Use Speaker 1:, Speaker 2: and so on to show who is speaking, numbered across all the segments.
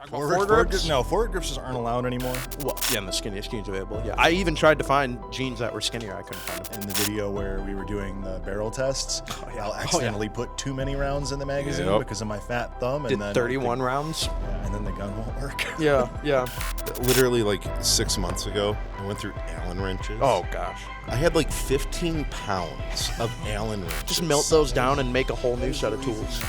Speaker 1: Forward grips? No, forward grips just aren't allowed anymore.
Speaker 2: Well, yeah, and the skinniest jeans available. Yeah, I even tried to find jeans that were skinnier. I couldn't find them.
Speaker 1: In the video where we were doing the barrel tests, I'll accidentally put too many rounds in the magazine because of my fat thumb.
Speaker 2: Did
Speaker 1: and then
Speaker 2: 31 rounds?
Speaker 1: Yeah, and then the gun won't work.
Speaker 2: Yeah.
Speaker 3: Literally like 6 months ago, I went through Allen wrenches.
Speaker 2: Oh, gosh.
Speaker 3: I had like 15 pounds of Allen wrenches.
Speaker 2: Just melt those down and make a whole new set of tools.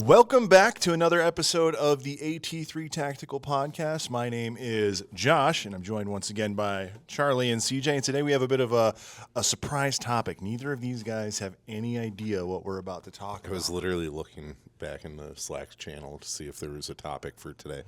Speaker 1: Welcome back to another episode of the AT3 Tactical Podcast. My name is Josh, and I'm joined once again by Charlie and CJ. And today we have a bit of a surprise topic. Neither of these guys have any idea what we're about to talk about.
Speaker 3: I was literally looking back in the Slack channel to see if there was a topic for today.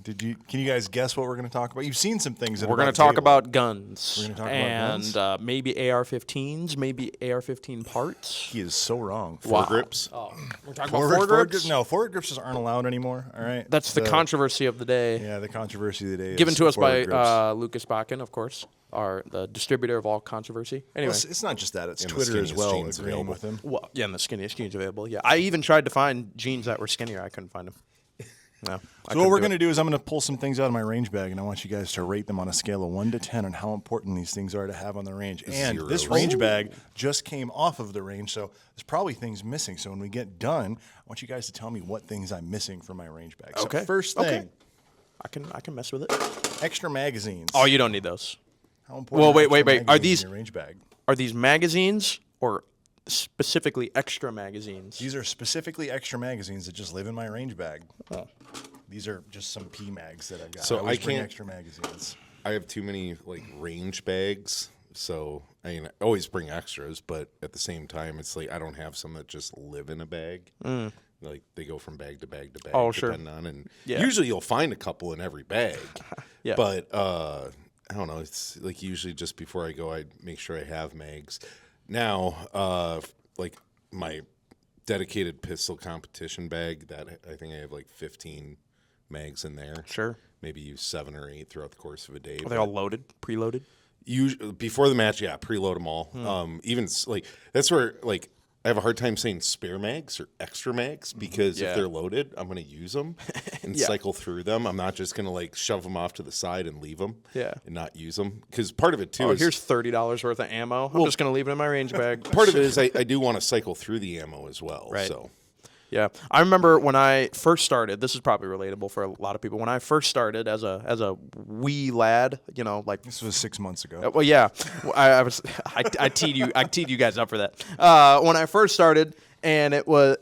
Speaker 1: Can you guys guess what we're going to talk about? You've seen some things that
Speaker 2: we're going to talk about guns.
Speaker 1: We're going to talk about guns.
Speaker 2: Maybe AR-15s, maybe AR-15 parts.
Speaker 1: He is so wrong.
Speaker 3: Foregrips?
Speaker 2: Oh, we're talking about foregrips?
Speaker 1: No, foregrips just aren't allowed anymore. All right.
Speaker 2: That's the controversy of the day.
Speaker 1: Yeah, the controversy of the day.
Speaker 2: Given to us by Lucas Bakken, of course, the distributor of all controversy. Anyway,
Speaker 1: well, it's not just that; it's
Speaker 3: and
Speaker 1: Twitter as well.
Speaker 3: Jeans
Speaker 1: agreeing with him.
Speaker 2: Well, yeah, and the skinniest jeans available. Yeah, I even tried to find jeans that were skinnier. I couldn't find them. No.
Speaker 1: So what we're going to do is I'm going to pull some things out of my range bag, and I want you guys to rate them on a scale of 1 to 10 on how important these things are to have on the range. And this range bag just came off of the range, so there's probably things missing. So when we get done, I want you guys to tell me what things I'm missing from my range bag.
Speaker 2: Okay.
Speaker 1: So first thing,
Speaker 2: I can mess with it.
Speaker 1: extra magazines.
Speaker 2: Oh, you don't need those.
Speaker 1: How important?
Speaker 2: Well, wait.
Speaker 1: magazines
Speaker 2: Are
Speaker 1: in
Speaker 2: these
Speaker 1: your range bag?
Speaker 2: Are these magazines or specifically extra magazines?
Speaker 1: These are specifically extra magazines that just live in my range bag.
Speaker 2: Oh.
Speaker 1: These are just some P mags that I've got.
Speaker 3: So
Speaker 1: I always
Speaker 3: I
Speaker 1: bring
Speaker 3: can't-
Speaker 1: extra magazines.
Speaker 3: I have too many like range bags. So I mean, I always bring extras, but at the same time, it's like I don't have some that just live in a bag. Like they go from bag to bag to bag.
Speaker 2: Oh, sure.
Speaker 3: Depending on, and
Speaker 2: Yeah.
Speaker 3: usually you'll find a couple in every bag.
Speaker 2: Yeah.
Speaker 3: But I don't know. It's like usually just before I go, I make sure I have mags. Now, like my dedicated pistol competition bag, that I think I have like 15 mags in there.
Speaker 2: Sure.
Speaker 3: Maybe use 7 or 8 throughout the course of a day.
Speaker 2: Are they all loaded, preloaded?
Speaker 3: Usually, before the match, yeah, preload them all. Even like that's where like I have a hard time saying spare mags or extra mags because
Speaker 2: Yeah.
Speaker 3: if they're loaded, I'm going to use them and cycle through them. I'm not just going to like shove them off to the side and leave them.
Speaker 2: Yeah.
Speaker 3: And not use them because part of it too
Speaker 2: Oh,
Speaker 3: is
Speaker 2: here's $30 worth of ammo. I'm just going to leave it in my range bag.
Speaker 3: part of it is I do want to cycle through the ammo as well.
Speaker 2: Right.
Speaker 3: So
Speaker 2: Yeah, I remember when I first started. This is probably relatable for a lot of people. When I first started as a wee lad, you know, like
Speaker 1: This was 6 months ago.
Speaker 2: well, yeah, I teed you guys up for that. When I first started, and it was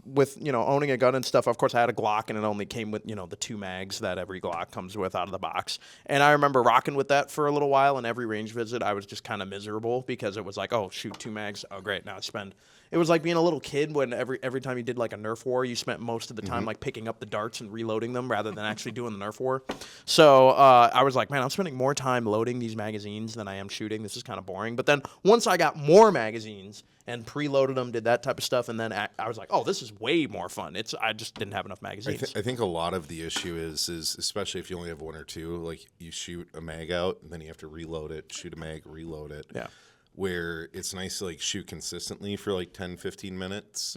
Speaker 2: with owning a gun and stuff. Of course, I had a Glock, and it only came with the 2 mags that every Glock comes with out of the box. And I remember rocking with that for a little while. And every range visit, I was just kind of miserable because it was like, oh shoot, 2 mags. Oh great, now I spend. It was like being a little kid when every time you did like a Nerf war, you spent most of the time like picking up the darts and reloading them rather than actually doing the Nerf war. So I was like, man, I'm spending more time loading these magazines than I am shooting. This is kind of boring. But then once I got more magazines and preloaded them, did that type of stuff, and then I was like, oh, this is way more fun. I just didn't have enough magazines.
Speaker 3: I think a lot of the issue is especially if you only have 1 or 2, like you shoot a mag out and then you have to reload it, shoot a mag, reload it.
Speaker 2: Yeah.
Speaker 3: Where it's nice to like shoot consistently for like 10, 15 minutes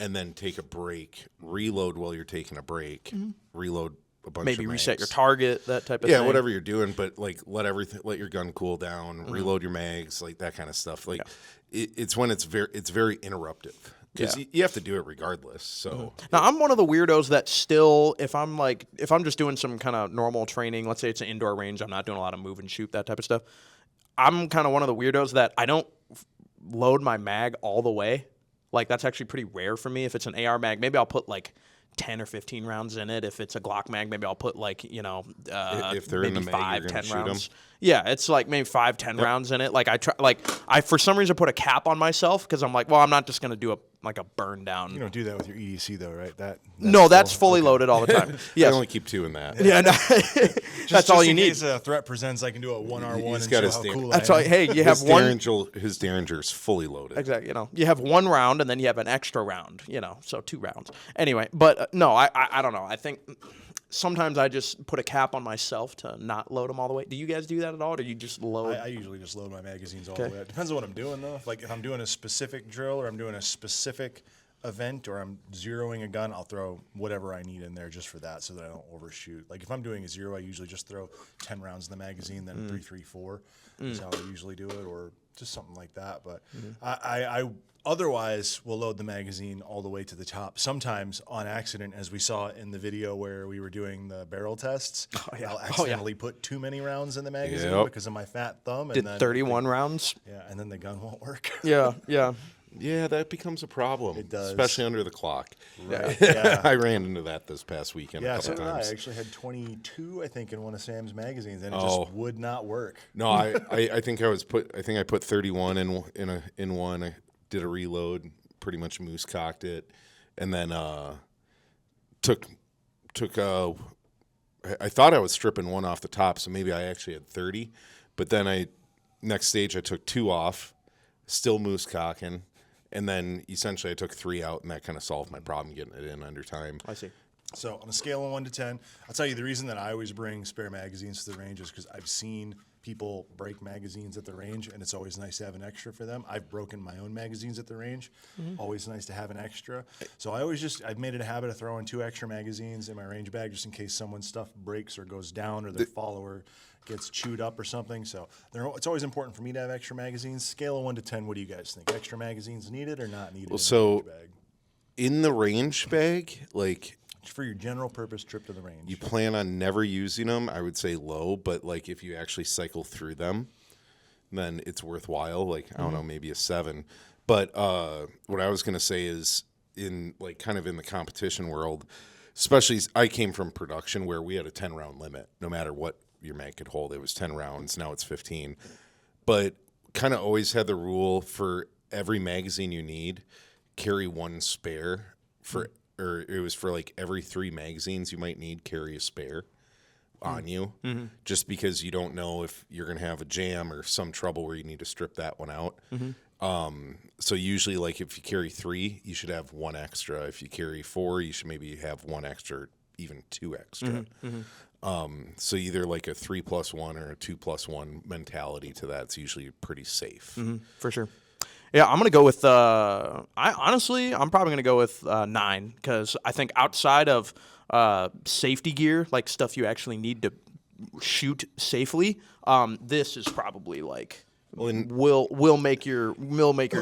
Speaker 3: and then take a break, reload while you're taking a break, reload a bunch of
Speaker 2: Maybe
Speaker 3: mags.
Speaker 2: reset your target, that type of thing.
Speaker 3: Yeah, whatever you're doing, but like let your gun cool down, reload your mags, like that kind of stuff. Like it's when it's very interruptive because you have to do it regardless. So
Speaker 2: now I'm one of the weirdos that still, if I'm just doing some kind of normal training, let's say it's an indoor range, I'm not doing a lot of move and shoot, that type of stuff. I'm kind of one of the weirdos that I don't load my mag all the way. Like that's actually pretty rare for me. If it's an AR mag, maybe I'll put like 10 or 15 rounds in it. If it's a Glock mag, maybe I'll put like,
Speaker 3: if they're
Speaker 2: maybe
Speaker 3: in the mag,
Speaker 2: 5,
Speaker 3: you're
Speaker 2: 10
Speaker 3: gonna shoot
Speaker 2: rounds. Yeah, it's like maybe 5, 10 rounds in it. Like I for some reason put a cap on myself because I'm like, well, I'm not just gonna do a burn down.
Speaker 1: You don't do that with your EDC though, right?
Speaker 2: That's fully loaded all the time.
Speaker 3: I
Speaker 2: Yes.
Speaker 3: only keep 2 in that.
Speaker 2: Yeah, no. That's all you
Speaker 1: in
Speaker 2: need.
Speaker 1: case a threat presents, I can do a 1R1
Speaker 3: He's
Speaker 1: and
Speaker 3: got
Speaker 1: show
Speaker 3: his
Speaker 1: how
Speaker 3: stand-
Speaker 1: cool
Speaker 2: That's
Speaker 1: I
Speaker 2: all.
Speaker 1: am.
Speaker 2: Hey, you have one.
Speaker 3: His Derringer's fully loaded.
Speaker 2: Exactly. You have 1 round and then you have an extra round. So 2 rounds. Anyway, but no, I don't know. I think sometimes I just put a cap on myself to not load them all the way. Do you guys do that at all, or do you just load?
Speaker 1: I usually just load my magazines all the way. It depends on what I'm doing, though. Like if I'm doing a specific drill or I'm doing a specific event or I'm zeroing a gun, I'll throw whatever I need in there just for that so that I don't overshoot. Like if I'm doing a zero, I usually just throw 10 rounds in the magazine, then 3-3-4 is how I usually do it, or just something like that. But I otherwise will load the magazine all the way to the top, sometimes on accident, as we saw in the video where we were doing the barrel tests. I'll accidentally put too many rounds in the magazine because of my fat thumb.
Speaker 2: Did 31 rounds?
Speaker 1: Yeah, and then the gun won't work.
Speaker 2: Yeah.
Speaker 3: Yeah, that becomes a problem.
Speaker 1: It does.
Speaker 3: Especially under the clock.
Speaker 1: Right. Yeah.
Speaker 3: I ran into that this past weekend a
Speaker 1: So
Speaker 3: couple
Speaker 1: did I.
Speaker 3: times.
Speaker 1: I actually had 22, I think, in one of Sam's magazines, and it just would not work.
Speaker 3: No, I think I put 31 in one. I did a reload, pretty much moose cocked it, and then took I thought I was stripping one off the top, so maybe I actually had 30, but then next stage I took 2 off, still moose cocking. And then essentially I took 3 out, and that kind of solved my problem getting it in under time.
Speaker 2: I see.
Speaker 1: So on a scale of 1 to 10, I'll tell you the reason that I always bring spare magazines to the range is because I've seen people break magazines at the range, and it's always nice to have an extra for them. I've broken my own magazines at the range. Always nice to have an extra. So I've made it a habit of throwing 2 extra magazines in my range bag just in case someone's stuff breaks or goes down or their follower gets chewed up or something. So it's always important for me to have extra magazines. Scale of 1 to 10, what do you guys think? Extra magazines needed or not needed in the range bag?
Speaker 3: In the range bag, like
Speaker 1: For your general purpose trip to the range.
Speaker 3: you plan on never using them, I would say low, but like if you actually cycle through them, then it's worthwhile. Like, I don't know, maybe a 7. But what I was going to say is in like kind of in the competition world, especially I came from production where we had a 10 round limit, no matter what your mag could hold. It was 10 rounds. Now it's 15. But kind of always had the rule for every magazine you need, carry 1 spare or it was for like every 3 magazines you might need, carry a spare on you, just because you don't know if you're going to have a jam or some trouble where you need to strip that one out. So usually, like if you carry 3, you should have 1 extra. If you carry 4, you should maybe have 1 extra, even 2 extra. So either like a 3+1 or a 2+1 mentality to that's usually pretty safe.
Speaker 2: For sure. Yeah, I'm gonna go with. I'm probably gonna go with 9 because I think outside of safety gear, like stuff you actually need to shoot safely, this is probably like will make your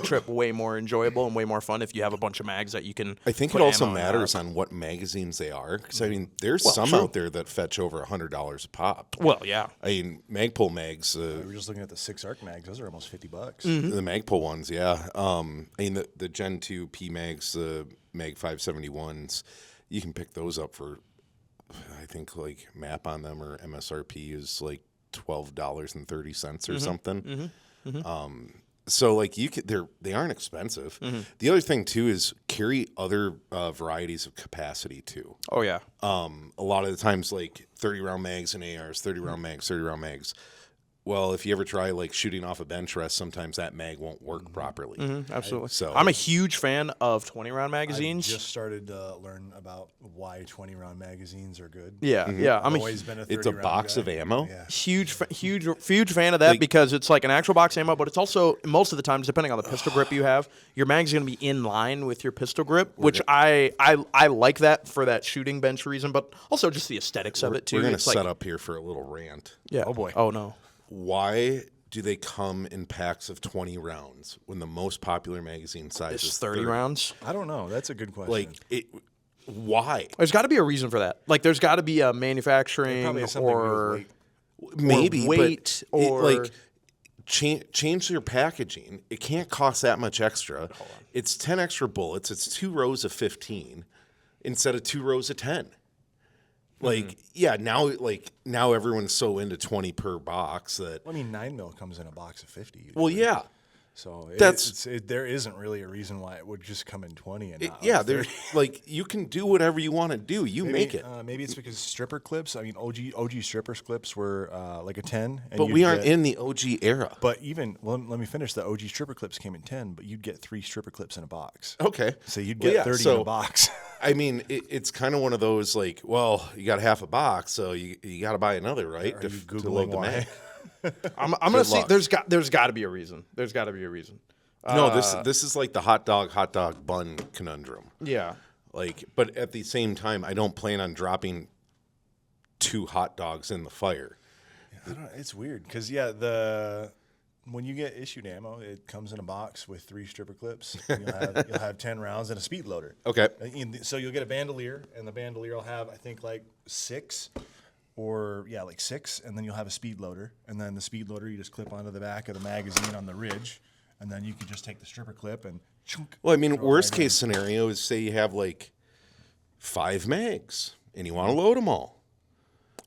Speaker 2: trip way more enjoyable and way more fun if you have a bunch of mags that you can.
Speaker 3: I think
Speaker 2: put
Speaker 3: it also
Speaker 2: ammo in.
Speaker 3: matters on what magazines they are, because I mean, there's some
Speaker 2: true.
Speaker 3: out there that fetch over $100 a pop.
Speaker 2: Well, yeah.
Speaker 3: I mean, Magpul mags.
Speaker 1: We were just looking at the 6 arc mags. Those are almost $50.
Speaker 3: The Magpul ones, yeah. I mean, the Gen 2 P mags, the Mag 571s, you can pick those up for, I think, like MAP on them or MSRP is like $12.30 or something. So like they aren't expensive. The other thing too is carry other varieties of capacity too.
Speaker 2: Oh yeah.
Speaker 3: A lot of the times like 30 round mags and ARs, 30 round mags, 30 round mags. Well, if you ever try like shooting off a bench rest, sometimes that mag won't work properly.
Speaker 2: Absolutely.
Speaker 3: So
Speaker 2: I'm a huge fan of 20 round magazines.
Speaker 1: Just started to learn about why 20 round magazines are good.
Speaker 2: Yeah. I'm
Speaker 1: Always been a 30
Speaker 3: it's a
Speaker 1: round
Speaker 3: box
Speaker 1: guy.
Speaker 3: of ammo.
Speaker 1: Yeah.
Speaker 2: huge fan of that because it's like an actual box ammo, but it's also most of the times, depending on the pistol grip you have, your mag's going to be in line with your pistol grip, which I like that for that shooting bench reason, but also just the aesthetics of it too.
Speaker 3: We're going to
Speaker 2: It's like,
Speaker 3: set up here for a little rant.
Speaker 2: Yeah.
Speaker 1: Oh, boy.
Speaker 2: Oh no.
Speaker 3: Why do they come in packs of 20 rounds when the most popular magazine size
Speaker 2: It's
Speaker 3: is
Speaker 2: 30 rounds.
Speaker 1: I don't know. That's a good question.
Speaker 3: Like why?
Speaker 2: There's got to be a reason for that. Like, there's got to be a manufacturing
Speaker 1: Probably has something to do with
Speaker 2: or
Speaker 1: weight.
Speaker 3: Maybe
Speaker 2: weight
Speaker 3: but
Speaker 2: or
Speaker 3: like change your packaging. It can't cost that much extra. It's 10 extra bullets. It's 2 rows of 15 instead of 2 rows of 10. Like, yeah, now everyone's so into 20 per box that.
Speaker 1: I mean, 9mm comes in a box of 50.
Speaker 3: Well, yeah.
Speaker 1: So
Speaker 3: That's-
Speaker 1: there isn't really a reason why it would just come in 20 and not
Speaker 3: Yeah,
Speaker 1: like
Speaker 3: there's
Speaker 1: 30.
Speaker 3: like you can do whatever you want to do. You make it.
Speaker 1: Maybe it's because stripper clips. I mean, OG stripper clips were like a 10. And
Speaker 3: But
Speaker 1: you'd
Speaker 3: we aren't
Speaker 1: get-
Speaker 3: in the OG era.
Speaker 1: But even let me finish. The OG stripper clips came in 10, but you'd get 3 stripper clips in a box.
Speaker 3: Okay.
Speaker 1: So you'd
Speaker 3: Well,
Speaker 1: get
Speaker 3: yeah,
Speaker 1: 30 in
Speaker 3: so-
Speaker 1: a box.
Speaker 3: I mean, it's kind of one of those like, well, you got half a box, so you got to buy another, right?
Speaker 1: Are you
Speaker 3: to
Speaker 1: Googling
Speaker 3: load the
Speaker 1: why?
Speaker 3: mag.
Speaker 2: I'm gonna see.
Speaker 3: luck.
Speaker 2: There's got to be a reason. There's got to be a reason.
Speaker 3: No, this is like the hot dog bun conundrum.
Speaker 2: Yeah.
Speaker 3: Like, but at the same time, I don't plan on dropping 2 hot dogs in the fire.
Speaker 1: It's weird because when you get issued ammo, it comes in a box with 3 stripper clips. And you'll have 10 rounds and a speed loader.
Speaker 3: Okay.
Speaker 1: So you'll get a bandolier, and the bandolier will have I think like 6, like 6, and then you'll have a speed loader, and then the speed loader you just clip onto the back of the magazine on the ridge, and then you can just take the stripper clip and chunk.
Speaker 3: Well, I mean, worst case scenario is say you have like 5 mags and you want to load them all.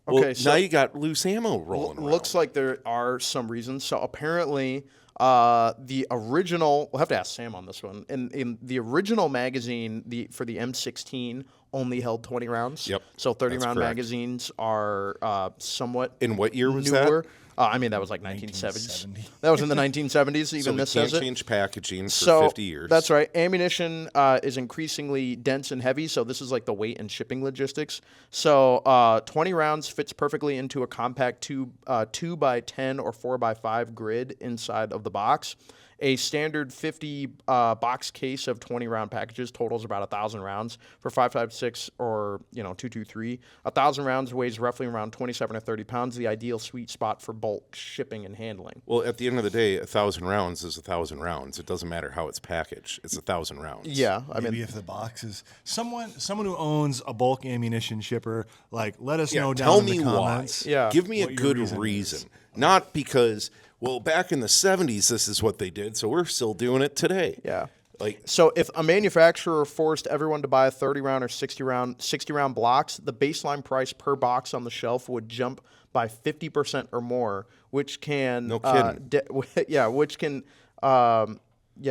Speaker 3: Well,
Speaker 2: Okay, so
Speaker 3: now you got loose ammo rolling around.
Speaker 2: looks like there are some reasons. So apparently, the original. We'll have to ask Sam on this one. In the original magazine, for the M16 only held 20 rounds.
Speaker 3: Yep,
Speaker 2: So 30
Speaker 3: that's
Speaker 2: round
Speaker 3: correct.
Speaker 2: magazines are somewhat.
Speaker 3: In what year was
Speaker 2: newer.
Speaker 3: that?
Speaker 2: I mean, that was like 1970s.
Speaker 1: 1970.
Speaker 2: That was in the 1970s.
Speaker 3: So
Speaker 2: Even
Speaker 3: we
Speaker 2: this
Speaker 3: can't
Speaker 2: says it.
Speaker 3: change packaging for
Speaker 2: So
Speaker 3: 50 years.
Speaker 2: that's right. Ammunition is increasingly dense and heavy. So this is like the weight and shipping logistics. So 20 rounds fits perfectly into a compact 2 by 10 or 4 by 5 grid inside of the box. A standard 50 box case of 20 round packages totals about 1,000 rounds for 5.56 or 223. 1,000 rounds weighs roughly around 27 or 30 pounds. The ideal sweet spot for bulk shipping and handling.
Speaker 3: Well, at the end of the day, 1,000 rounds is 1,000 rounds. It doesn't matter how it's packaged. It's 1,000 rounds.
Speaker 2: Yeah, I
Speaker 1: Maybe
Speaker 2: mean,
Speaker 1: if the box is someone who owns a bulk ammunition shipper, like let us know down
Speaker 3: tell
Speaker 1: in
Speaker 3: me
Speaker 1: the
Speaker 3: why.
Speaker 1: comments.
Speaker 2: Yeah.
Speaker 3: Give me a
Speaker 1: what your
Speaker 3: good
Speaker 1: reason
Speaker 3: reason.
Speaker 1: is.
Speaker 3: Not because, well, back in the 70s, this is what they did, so we're still doing it today.
Speaker 2: yeah.
Speaker 3: Like,
Speaker 2: So if a manufacturer forced everyone to buy a 30 round or 60 round blocks, the baseline price per box on the shelf would jump by 50% or more, which can
Speaker 3: No kidding.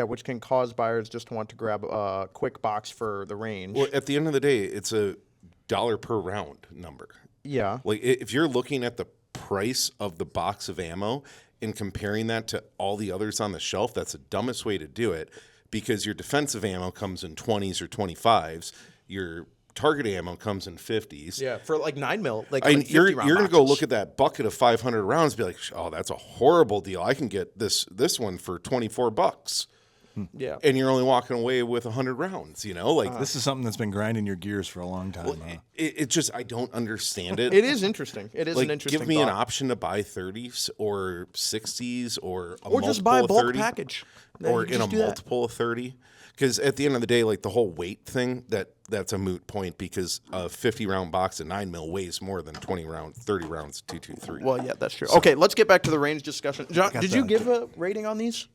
Speaker 2: which can cause buyers just to want to grab a quick box for the range.
Speaker 3: well, at the end of the day, it's a dollar per round number.
Speaker 2: Yeah.
Speaker 3: Like, if you're looking at the price of the box of ammo and comparing that to all the others on the shelf, that's the dumbest way to do it, because your defensive ammo comes in 20s or 25s, your target ammo comes in 50s.
Speaker 2: Yeah, for like 9mm, like
Speaker 3: I mean,
Speaker 2: 50
Speaker 3: you're
Speaker 2: round
Speaker 3: going to go
Speaker 2: boxes.
Speaker 3: look at that bucket of 500 rounds and be like, oh, that's a horrible deal. I can get this one for $24.
Speaker 2: Yeah.
Speaker 3: And you're only walking away with 100 rounds, Like,
Speaker 1: This is something that's been grinding your gears for a long time. Huh?
Speaker 3: it just, I don't understand it.
Speaker 2: It is interesting. It is
Speaker 3: Like,
Speaker 2: an interesting
Speaker 3: give me an
Speaker 2: thought.
Speaker 3: option to buy 30s or 60s or a
Speaker 2: Or just
Speaker 3: multiple
Speaker 2: buy a
Speaker 3: of
Speaker 2: bulk
Speaker 3: 30,
Speaker 2: package. Then
Speaker 3: or
Speaker 2: you can
Speaker 3: in a
Speaker 2: just do that.
Speaker 3: multiple of 30. Because at the end of the day, like the whole weight thing, that's a moot point, because a 50-round box of 9mm weighs more than 30 rounds of 223.
Speaker 2: Well, yeah, that's true. Okay, let's get back to the range discussion. John, did you
Speaker 1: the-
Speaker 2: give a rating on these?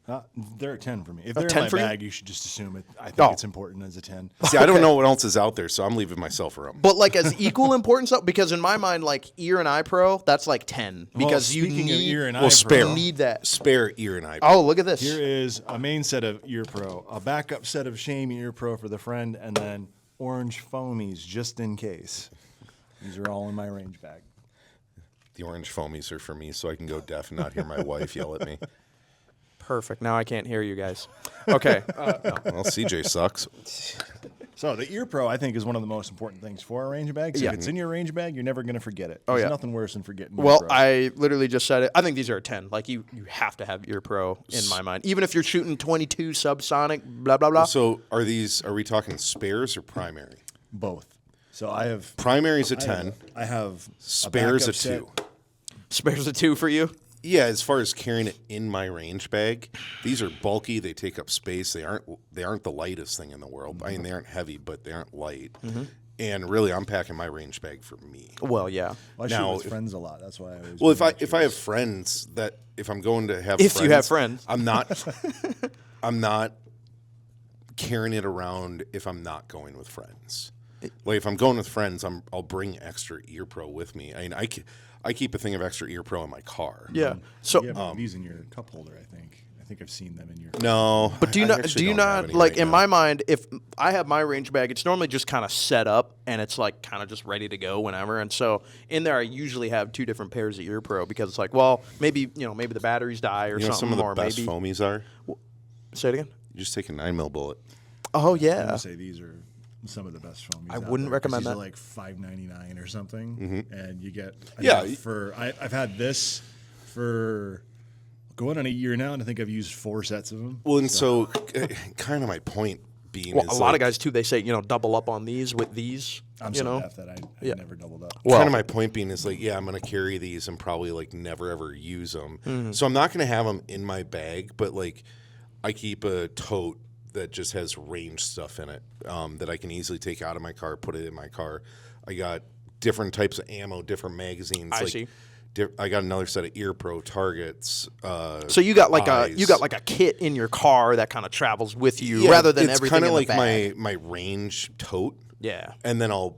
Speaker 1: They're a 10 for me. If they're
Speaker 2: 10
Speaker 1: in my
Speaker 2: for you?
Speaker 1: bag, you should just assume it. I think
Speaker 2: Oh.
Speaker 1: it's important as a 10.
Speaker 3: See, I don't know what else is out there, so I'm leaving myself room.
Speaker 2: But like as equal importance, though, because in my mind, like ear and eye pro, that's like 10 because you
Speaker 1: speaking of
Speaker 2: need
Speaker 1: ear and
Speaker 3: Well,
Speaker 1: eye
Speaker 3: spare.
Speaker 1: pro,
Speaker 2: you need that.
Speaker 3: Spare ear and eye.
Speaker 2: Oh, look at this.
Speaker 1: here is a main set of ear pro, a backup set of Shame ear pro for the friend, and then orange foamies just in case. These are all in my range bag.
Speaker 3: The orange foamies are for me, so I can go deaf and not hear my wife yell at me.
Speaker 2: Perfect. Now I can't hear you guys. Okay.
Speaker 3: Well, CJ sucks.
Speaker 1: So the ear pro, I think, is one of the most important things for a range bag. 'Cause
Speaker 2: Yeah.
Speaker 1: If it's in your range bag, you're never going to forget it.
Speaker 2: Oh,
Speaker 1: There's
Speaker 2: yeah.
Speaker 1: nothing worse than forgetting. ear
Speaker 2: Well,
Speaker 1: pro.
Speaker 2: I literally just said it. I think these are a 10. Like you have to have ear pro in my mind. Even if you're shooting 22 subsonic, blah blah blah.
Speaker 3: So are we talking spares or primary?
Speaker 1: both. So I have
Speaker 3: Primary's a 10.
Speaker 1: I have
Speaker 3: Spares a
Speaker 1: backup set.
Speaker 3: 2.
Speaker 2: Spares a 2 for you.
Speaker 3: Yeah, as far as carrying it in my range bag, these are bulky. They take up space. They aren't the lightest thing in the world. I mean, they aren't heavy, but they aren't light. And really, I'm packing my range bag for me.
Speaker 2: Well, yeah.
Speaker 1: Well, I
Speaker 3: Now,
Speaker 1: shoot with
Speaker 3: if-
Speaker 1: friends a lot. That's why I always.
Speaker 3: Well,
Speaker 1: bring
Speaker 3: if I have friends that if I'm going to have
Speaker 2: If
Speaker 3: friends,
Speaker 2: you have friends.
Speaker 3: I'm not carrying it around if I'm not going with friends. Like if I'm going with friends, I'll bring extra ear pro with me. I mean, I keep a thing of extra ear pro in my car.
Speaker 2: Yeah. So
Speaker 1: you have these in your cup holder. I think I've seen them in your.
Speaker 3: No,
Speaker 2: But do you
Speaker 3: I
Speaker 2: not?
Speaker 3: actually
Speaker 2: Do you
Speaker 3: don't have
Speaker 2: not
Speaker 3: any
Speaker 2: like?
Speaker 3: right
Speaker 2: In
Speaker 3: now.
Speaker 2: my mind, if I have my range bag, it's normally just kind of set up and it's like kind of just ready to go whenever. And so in there, I usually have 2 different pairs of ear pro because it's like, well, maybe maybe the batteries die or
Speaker 3: You know,
Speaker 2: something,
Speaker 3: some of the
Speaker 2: or
Speaker 3: best
Speaker 2: maybe.
Speaker 3: foamies are.
Speaker 2: Say it again.
Speaker 3: You just take a 9mm bullet.
Speaker 2: Oh
Speaker 1: I
Speaker 2: yeah.
Speaker 1: would say these are some of the best foamies.
Speaker 2: I
Speaker 1: out
Speaker 2: wouldn't
Speaker 1: there, 'cause
Speaker 2: recommend
Speaker 1: these
Speaker 2: that.
Speaker 1: are like $5.99 or something, and you get
Speaker 3: Yeah.
Speaker 1: I've had this for going on a year now, and I think I've used 4 sets of them.
Speaker 3: Well, and so kind of my point being
Speaker 2: Well,
Speaker 3: is
Speaker 2: a lot of
Speaker 3: like-
Speaker 2: guys too. They say double up on these with these.
Speaker 1: I'm
Speaker 2: you
Speaker 1: so
Speaker 2: know,
Speaker 1: deaf that I
Speaker 2: Yeah.
Speaker 1: never doubled up.
Speaker 2: Well-
Speaker 3: kind of my point being is like, yeah, I'm going to carry these and probably like never ever use them. So I'm not going to have them in my bag, but like I keep a tote that just has range stuff in it that I can easily take out of my car, put it in my car. I got different types of ammo, different magazines.
Speaker 2: I
Speaker 3: like,
Speaker 2: see.
Speaker 3: I got another set of ear pro targets.
Speaker 2: So you got like
Speaker 3: eyes.
Speaker 2: a kit in your car that kind of travels with you rather than
Speaker 3: it's
Speaker 2: everything
Speaker 3: kinda
Speaker 2: in
Speaker 3: like
Speaker 2: the bag.
Speaker 3: my range tote.
Speaker 2: Yeah.
Speaker 3: And then I'll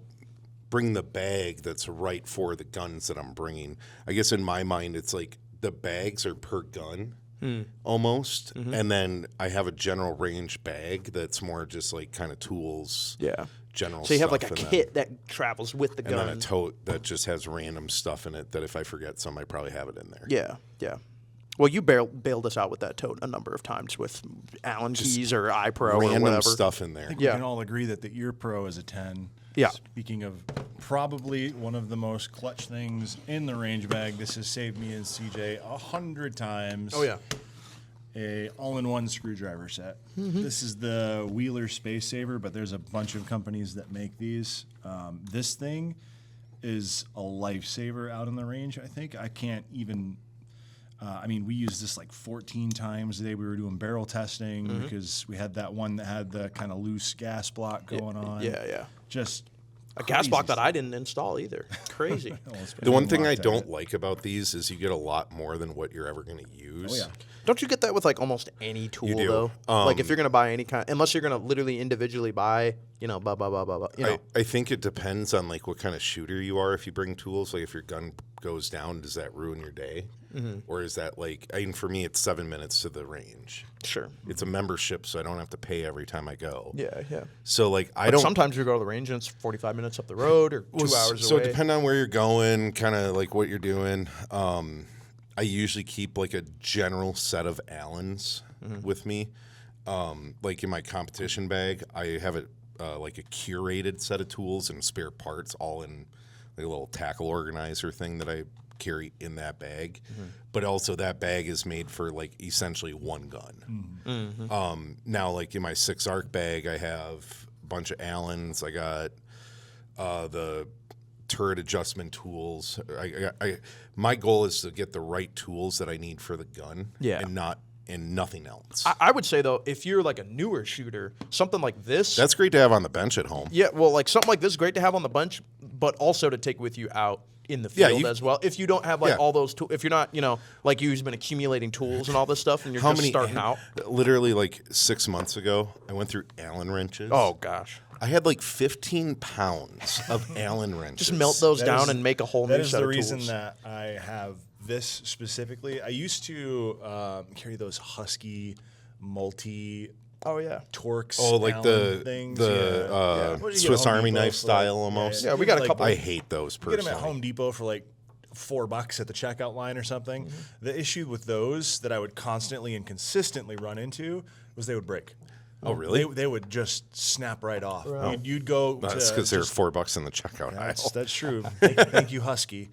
Speaker 3: bring the bag that's right for the guns that I'm bringing. I guess in my mind, it's like the bags are per gun almost. And then I have a general range bag that's more just like kind of tools.
Speaker 2: Yeah.
Speaker 3: General
Speaker 2: So you have like
Speaker 3: stuff,
Speaker 2: a
Speaker 3: and
Speaker 2: kit that travels with the
Speaker 3: Then, and then
Speaker 2: gun.
Speaker 3: a tote that just has random stuff in it that if I forget some, I probably have it in there.
Speaker 2: Yeah. Yeah. Well, you bailed us out with that tote a number of times with Allen keys or iPro or
Speaker 3: Random
Speaker 2: whatever.
Speaker 3: stuff in there.
Speaker 1: I think
Speaker 2: Yeah.
Speaker 1: we can all agree that the Ear Pro is a 10.
Speaker 2: Yeah.
Speaker 1: Speaking of probably one of the most clutch things in the range bag, this has saved me and CJ 100 times.
Speaker 2: Oh yeah.
Speaker 1: A all-in-one screwdriver set.
Speaker 2: Mm-hmm.
Speaker 1: This is the Wheeler Space Saver, but there's a bunch of companies that make these. This thing is a lifesaver out on the range. I think I can't even. I mean, we used this like 14 times today. We were doing barrel testing
Speaker 2: Mm-hmm.
Speaker 1: because we had that one that had the kind of loose gas block going on.
Speaker 2: Yeah. Yeah.
Speaker 1: Just
Speaker 2: A gas block that
Speaker 1: stuff.
Speaker 2: I didn't install either. Crazy.
Speaker 1: Well, it's
Speaker 3: The one
Speaker 1: been
Speaker 3: thing I
Speaker 1: locked
Speaker 3: don't
Speaker 1: out.
Speaker 3: like about these is you get a lot more than what you're ever going to use.
Speaker 1: Oh yeah.
Speaker 2: Don't you get that with like almost any tool
Speaker 3: do.
Speaker 2: though? Like if you're gonna buy any kind, unless you're gonna literally individually buy, blah blah blah blah blah. You know.
Speaker 3: I think it depends on like what kind of shooter you are. If you bring tools, like if your gun goes down, does that ruin your day, or is that like? I mean, for me, it's 7 minutes to the range.
Speaker 2: Sure.
Speaker 3: It's a membership, so I don't have to pay every time I go.
Speaker 2: Yeah. Yeah.
Speaker 3: So like, I
Speaker 2: But
Speaker 3: don't.
Speaker 2: sometimes you go to the range and it's 45 minutes up the road or 2 hours
Speaker 3: so
Speaker 2: away.
Speaker 3: it depends on where you're going, kind of like what you're doing. I usually keep like a general set of Allens with me. Like in my competition bag, I have like a curated set of tools and spare parts, all in like a little tackle organizer thing that I carry in that bag. But also that bag is made for like essentially one gun. Now, like in my 6 ARC bag, I have a bunch of Allens. I got the turret adjustment tools. My goal is to get the right tools that I need for the gun,
Speaker 2: Yeah.
Speaker 3: and nothing else.
Speaker 2: I would say though, if you're like a newer shooter, something like this.
Speaker 3: That's great to have on the bench at home.
Speaker 2: yeah, well, like something like this is great to have on the bunch, but also to take with you out in the field
Speaker 3: you-
Speaker 2: as well. If you don't have like
Speaker 3: Yeah.
Speaker 2: all those tools, if you're not, like you've been accumulating tools and all this stuff, and you're just starting out.
Speaker 3: Literally, like 6 months ago, I went through Allen wrenches.
Speaker 2: Oh gosh,
Speaker 3: I had like 15 pounds of Allen wrenches.
Speaker 2: just melt those
Speaker 1: That
Speaker 2: down
Speaker 1: is-
Speaker 2: and make a whole
Speaker 1: That
Speaker 2: new
Speaker 1: is
Speaker 2: set
Speaker 1: the
Speaker 2: of
Speaker 1: reason
Speaker 2: tools.
Speaker 1: that I have this specifically. I used to carry those Husky multi
Speaker 2: Oh yeah,
Speaker 1: Torx.
Speaker 3: Oh, like
Speaker 1: Allen things.
Speaker 3: the
Speaker 1: What did you get at
Speaker 3: Swiss
Speaker 1: Home
Speaker 3: Army
Speaker 1: Depot
Speaker 3: knife
Speaker 1: for,
Speaker 3: style almost.
Speaker 2: Yeah, we got a
Speaker 1: like,
Speaker 2: couple-
Speaker 3: I hate those
Speaker 1: Get them
Speaker 3: personally.
Speaker 1: at Home Depot for like $4 at the checkout line or something.
Speaker 2: Mm-hmm.
Speaker 1: The issue with those that I would constantly and consistently run into was they would break.
Speaker 3: Oh, really?
Speaker 1: They would just snap right off. You'd go.
Speaker 3: That's
Speaker 1: to
Speaker 3: because they're
Speaker 1: just-
Speaker 3: $4 in the checkout aisle.
Speaker 1: That's true. Thank you, Husky.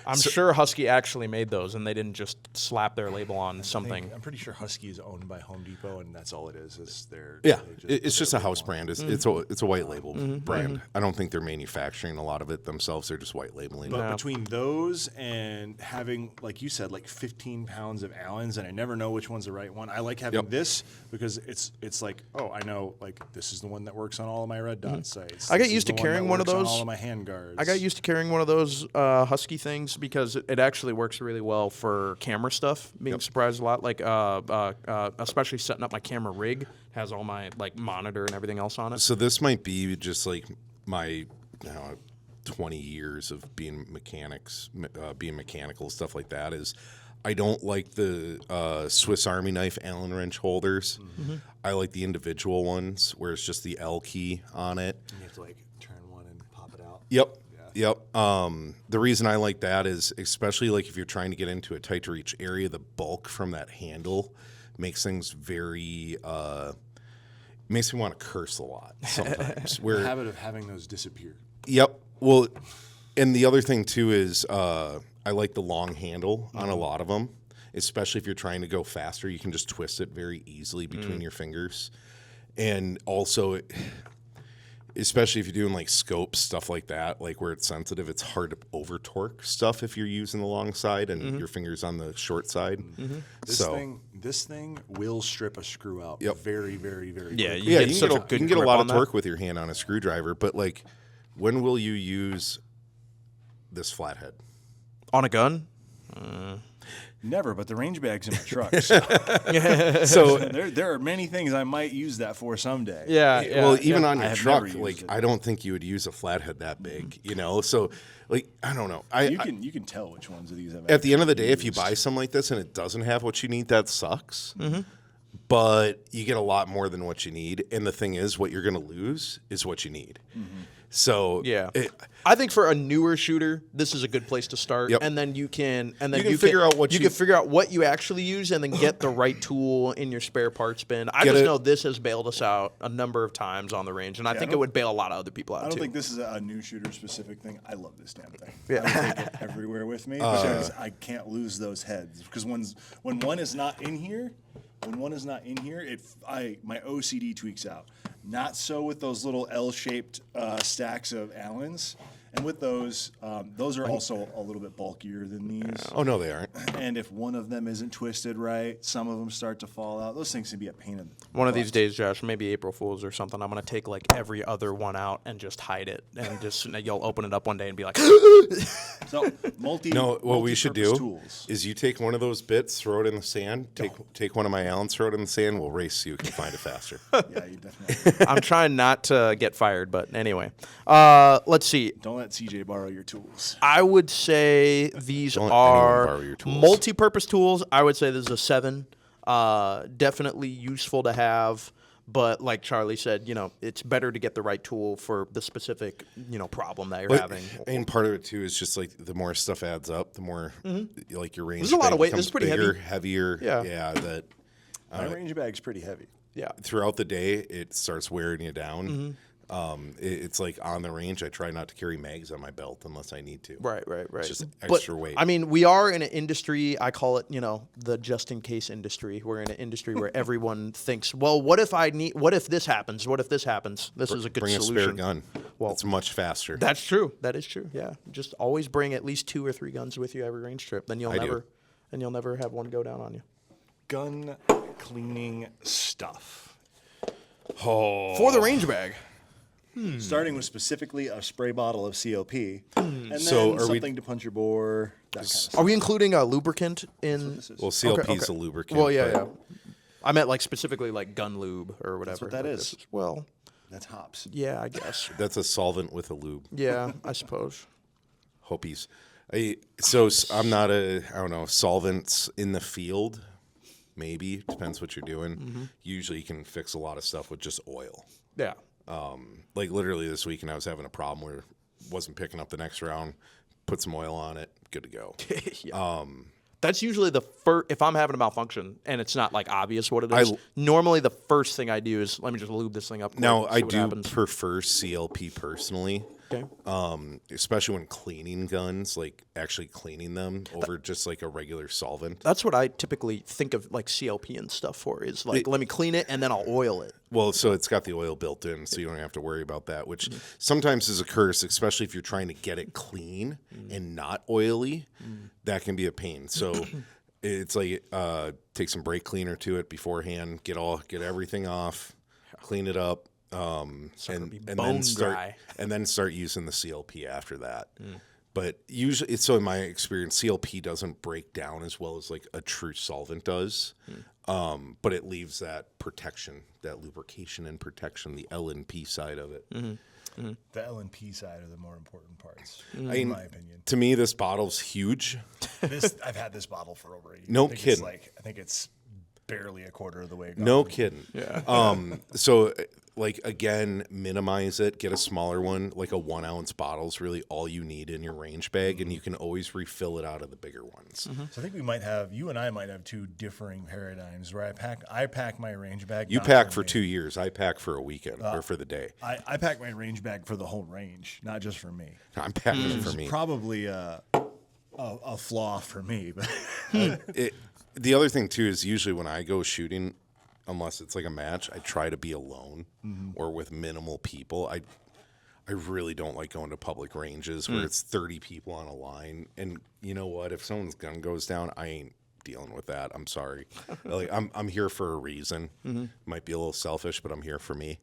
Speaker 2: I'm sure Husky actually made those, and they didn't just slap their label on something.
Speaker 1: I'm pretty sure Husky is owned by Home Depot, and that's all it is. Is their
Speaker 3: Yeah,
Speaker 1: they
Speaker 3: it's just a house brand. It's a white label
Speaker 1: Mm-hmm.
Speaker 3: brand. I don't think they're manufacturing a lot of it themselves. They're just white labeling.
Speaker 1: But
Speaker 3: it.
Speaker 1: between those and having, like you said, like 15 pounds of Allens, and I never know which one's the right one. I like having
Speaker 3: Yep.
Speaker 1: this because it's like, oh, I know, like this is the one that works on all of my red dot sights.
Speaker 2: I got
Speaker 1: This is
Speaker 2: used to
Speaker 1: the that
Speaker 2: carrying one of
Speaker 1: works on
Speaker 2: those.
Speaker 1: all of my hand guards.
Speaker 2: I got used to carrying one of those Husky things because it actually works really well for camera stuff. Being surprised a lot, like especially setting up my camera rig, has all my like monitor and everything else on it.
Speaker 3: So this might be just like my 20 years of being being mechanical, stuff like that. Is I don't like the Swiss Army knife Allen wrench holders. I like the individual ones where it's just the L key on it.
Speaker 1: You have to like turn one and pop it out.
Speaker 3: Yep. Yep. The reason I like that is especially like if you're trying to get into a tight to reach area, the bulk from that handle makes things very makes me want to curse a lot sometimes.
Speaker 1: The
Speaker 3: Where
Speaker 1: habit of having those disappear.
Speaker 3: Yep. Well, and the other thing too is I like the long handle on a lot of them, especially if you're trying to go faster. You can just twist it very easily between your fingers, and also, especially if you're doing like scopes, stuff like that, like where it's sensitive, it's hard to over torque stuff if you're using the long side and your fingers on the short side.
Speaker 1: This thing will strip a screw out
Speaker 3: Yep.
Speaker 1: very, very, very
Speaker 2: Yeah,
Speaker 1: quickly.
Speaker 3: Yeah,
Speaker 2: get
Speaker 3: you
Speaker 2: such
Speaker 3: can
Speaker 2: a
Speaker 3: get,
Speaker 2: good
Speaker 3: you can get a
Speaker 2: grip
Speaker 3: lot
Speaker 2: on
Speaker 3: of torque with your hand on a screwdriver, but like, when will you use this flathead?
Speaker 2: On a gun?
Speaker 1: Never, but the range bag's in my truck.
Speaker 3: So,
Speaker 1: there are many things I might use that for someday.
Speaker 2: Yeah.
Speaker 3: well, even on
Speaker 1: I
Speaker 3: your
Speaker 1: have
Speaker 3: truck,
Speaker 1: never used
Speaker 3: like,
Speaker 1: it.
Speaker 3: I don't think you would use a flathead that big, you know? So, like, I don't know.
Speaker 1: You can tell which ones of these I've
Speaker 3: At the end of the
Speaker 1: actually
Speaker 3: day, if you
Speaker 1: used.
Speaker 3: buy something like this and it doesn't have what you need, that sucks. But you get a lot more than what you need. And the thing is, what you're going to lose is what you need. So,
Speaker 2: Yeah. I think for a newer shooter, this is a good place to start.
Speaker 3: Yep.
Speaker 2: And then you can
Speaker 3: figure out what
Speaker 2: you
Speaker 3: you-
Speaker 2: can figure out what you actually use and then get the right tool in your spare parts bin. I
Speaker 3: Get
Speaker 2: just
Speaker 3: it-
Speaker 2: know this has bailed us out a number of times on the range, and I think it would bail a lot of other people out
Speaker 1: I don't
Speaker 2: too.
Speaker 1: think this is a new shooter specific thing. I love this damn thing. I take it everywhere with me because I can't lose those heads. Because when one is not in here, my OCD tweaks out. Not so with those little L-shaped stacks of Allens. And with those are also a little bit bulkier than these.
Speaker 3: oh, no, they aren't.
Speaker 1: And if one of them isn't twisted right, some of them start to fall out. Those things can be a pain in the
Speaker 2: One of
Speaker 1: butt.
Speaker 2: these days, Josh, maybe April Fool's or something, I'm gonna take like every other one out and just hide it, and just you'll open it up one day and be like,
Speaker 1: So
Speaker 3: No, what we should do
Speaker 1: tools.
Speaker 3: is you take one of those bits, throw it in the sand, take one of my Allens, throw it in the sand, we'll race so you can find it faster.
Speaker 1: Yeah, you definitely
Speaker 2: I'm trying not to get fired, but anyway, let's see.
Speaker 1: don't let CJ borrow your tools.
Speaker 2: I would say these
Speaker 3: Don't let anyone
Speaker 2: are
Speaker 3: borrow your tools.
Speaker 2: multi-purpose tools. I would say this is a 7. Definitely useful to have, but like Charlie said, it's better to get the right tool for the specific, problem that you're
Speaker 3: But-
Speaker 2: having.
Speaker 3: and part of it too is just like the more stuff adds up, the more like your range.
Speaker 2: There's a lot of weight.
Speaker 3: becomes
Speaker 2: It's pretty
Speaker 3: bigger,
Speaker 2: heavy.
Speaker 3: heavier.
Speaker 2: Yeah.
Speaker 3: That
Speaker 1: My range bag's pretty heavy.
Speaker 2: Yeah.
Speaker 3: throughout the day it starts wearing you down. It's like on the range, I try not to carry mags on my belt unless I need to.
Speaker 2: Right.
Speaker 3: It's just
Speaker 2: But,
Speaker 3: extra weight.
Speaker 2: I mean, we are in an industry, I call it, the just in case industry. We're in an industry where everyone thinks, well, what if this happens? What if this happens? This is a good
Speaker 3: Bring
Speaker 2: solution.
Speaker 3: a spare gun.
Speaker 2: Well,
Speaker 3: It's much faster.
Speaker 2: That's true. That is true. Yeah. Just always bring at least 2 or 3 guns with you every range trip. Then you'll never have one go down on you.
Speaker 1: Gun cleaning stuff.
Speaker 2: For the range bag.
Speaker 1: Starting with specifically a spray bottle of COP, and then
Speaker 3: So are we-
Speaker 1: something to punch your bore, that kind of stuff.
Speaker 2: Are we including a lubricant in?
Speaker 3: Well, CLP is
Speaker 2: okay.
Speaker 3: a lubricant.
Speaker 2: Well, yeah,
Speaker 3: but
Speaker 2: yeah. I meant like specifically like gun lube or whatever.
Speaker 1: what that
Speaker 2: Like
Speaker 1: is.
Speaker 2: this Well,
Speaker 1: That's hops.
Speaker 2: yeah, I guess.
Speaker 3: That's a solvent with a lube.
Speaker 2: Yeah, I suppose.
Speaker 3: Hopies. I'm not I don't know, solvents in the field, maybe. Depends what you're doing. Usually you can fix a lot of stuff with just oil.
Speaker 2: Yeah.
Speaker 3: Like literally this weekend I was having a problem where wasn't picking up the next round, put some oil on it, good to go.
Speaker 2: Yeah. That's usually the first. If I'm having a malfunction and it's not like obvious what it is,
Speaker 3: I-
Speaker 2: normally the first thing I do is let me just lube this thing up. quick
Speaker 3: Now
Speaker 2: and see
Speaker 3: I
Speaker 2: what
Speaker 3: do
Speaker 2: happens.
Speaker 3: prefer CLP personally.
Speaker 2: Okay.
Speaker 3: Especially when cleaning guns, like actually cleaning them over just like a regular solvent.
Speaker 2: That's what I typically think of like CLP and stuff for is like let me clean it and then I'll oil it.
Speaker 3: Well, so it's got the oil built in, so you don't have to worry about that, which sometimes is a curse, especially if you're trying to get it clean and not oily. That can be a pain. So it's like take some brake cleaner to it beforehand, get everything off, clean it up, and
Speaker 2: bone dry.
Speaker 3: then start using the CLP after that. But usually, in my experience, CLP doesn't break down as well as like a true solvent does. But it leaves that protection, that lubrication and protection, the L&P side of it.
Speaker 1: The L and P side are the more important parts,
Speaker 3: I
Speaker 1: in
Speaker 3: mean,
Speaker 1: my opinion.
Speaker 3: to me, this bottle's huge.
Speaker 1: I've had this bottle for over a year.
Speaker 3: No
Speaker 1: I think
Speaker 3: kidding.
Speaker 1: I think it's barely a quarter of the way gone.
Speaker 3: No kidding.
Speaker 2: Yeah.
Speaker 3: So, like, again, minimize it. Get a smaller one. Like a 1 ounce bottle is really all you need in your range bag, and you can always refill it out of the bigger ones.
Speaker 1: So I think you and I might have two differing paradigms where I pack my range bag.
Speaker 3: You
Speaker 1: not
Speaker 3: pack for
Speaker 1: me.
Speaker 3: 2 years. I pack for a weekend or for the day.
Speaker 1: I pack my range bag for the whole range, not just for me.
Speaker 3: I'm packing it for me.
Speaker 1: Probably a flaw for me, but
Speaker 3: The other thing too is usually when I go shooting, unless it's like a match, I try to be alone or with minimal people. I really don't like going to public ranges where it's 30 people on a line. And you know what? If someone's gun goes down, I ain't dealing with that. I'm sorry. Like I'm here for a reason. Might be a little selfish, but I'm here for me.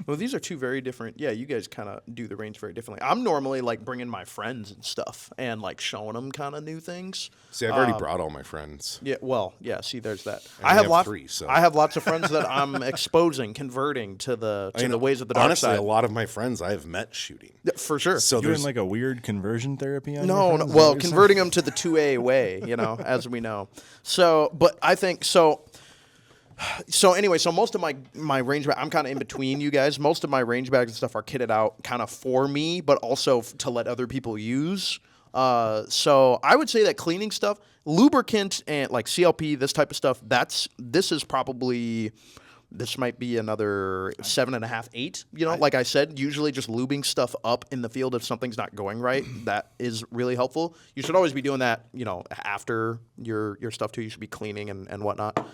Speaker 2: Well, these are two very different. Yeah, you guys kind of do the range very differently. I'm normally like bringing my friends and stuff and like showing them kind of new things.
Speaker 3: See, I've already brought all my friends.
Speaker 2: Yeah, well, yeah. See, there's that.
Speaker 3: I have three, so.
Speaker 2: I have lots of friends that I'm exposing, converting to the ways of the dark
Speaker 3: Honestly,
Speaker 2: side.
Speaker 3: a lot of my friends I have met shooting.
Speaker 2: Yeah, for sure.
Speaker 3: So
Speaker 1: doing
Speaker 3: there's
Speaker 1: like a weird conversion therapy on
Speaker 2: No,
Speaker 1: your
Speaker 2: no,
Speaker 1: friends?
Speaker 2: well,
Speaker 1: Is that what you're
Speaker 2: converting them to the 2A way, as we know. So, but I think so. So anyway, so most of my range bag, I'm kind of in between you guys. Most of my range bags and stuff are kitted out kind of for me, but also to let other people use. So I would say that cleaning stuff, lubricant and like CLP, this type of stuff, this might be another 7.5, 8. Like I said, usually just lubing stuff up in the field if something's not going right. That is really helpful. You should always be doing that, after your stuff too. You should be cleaning and whatnot.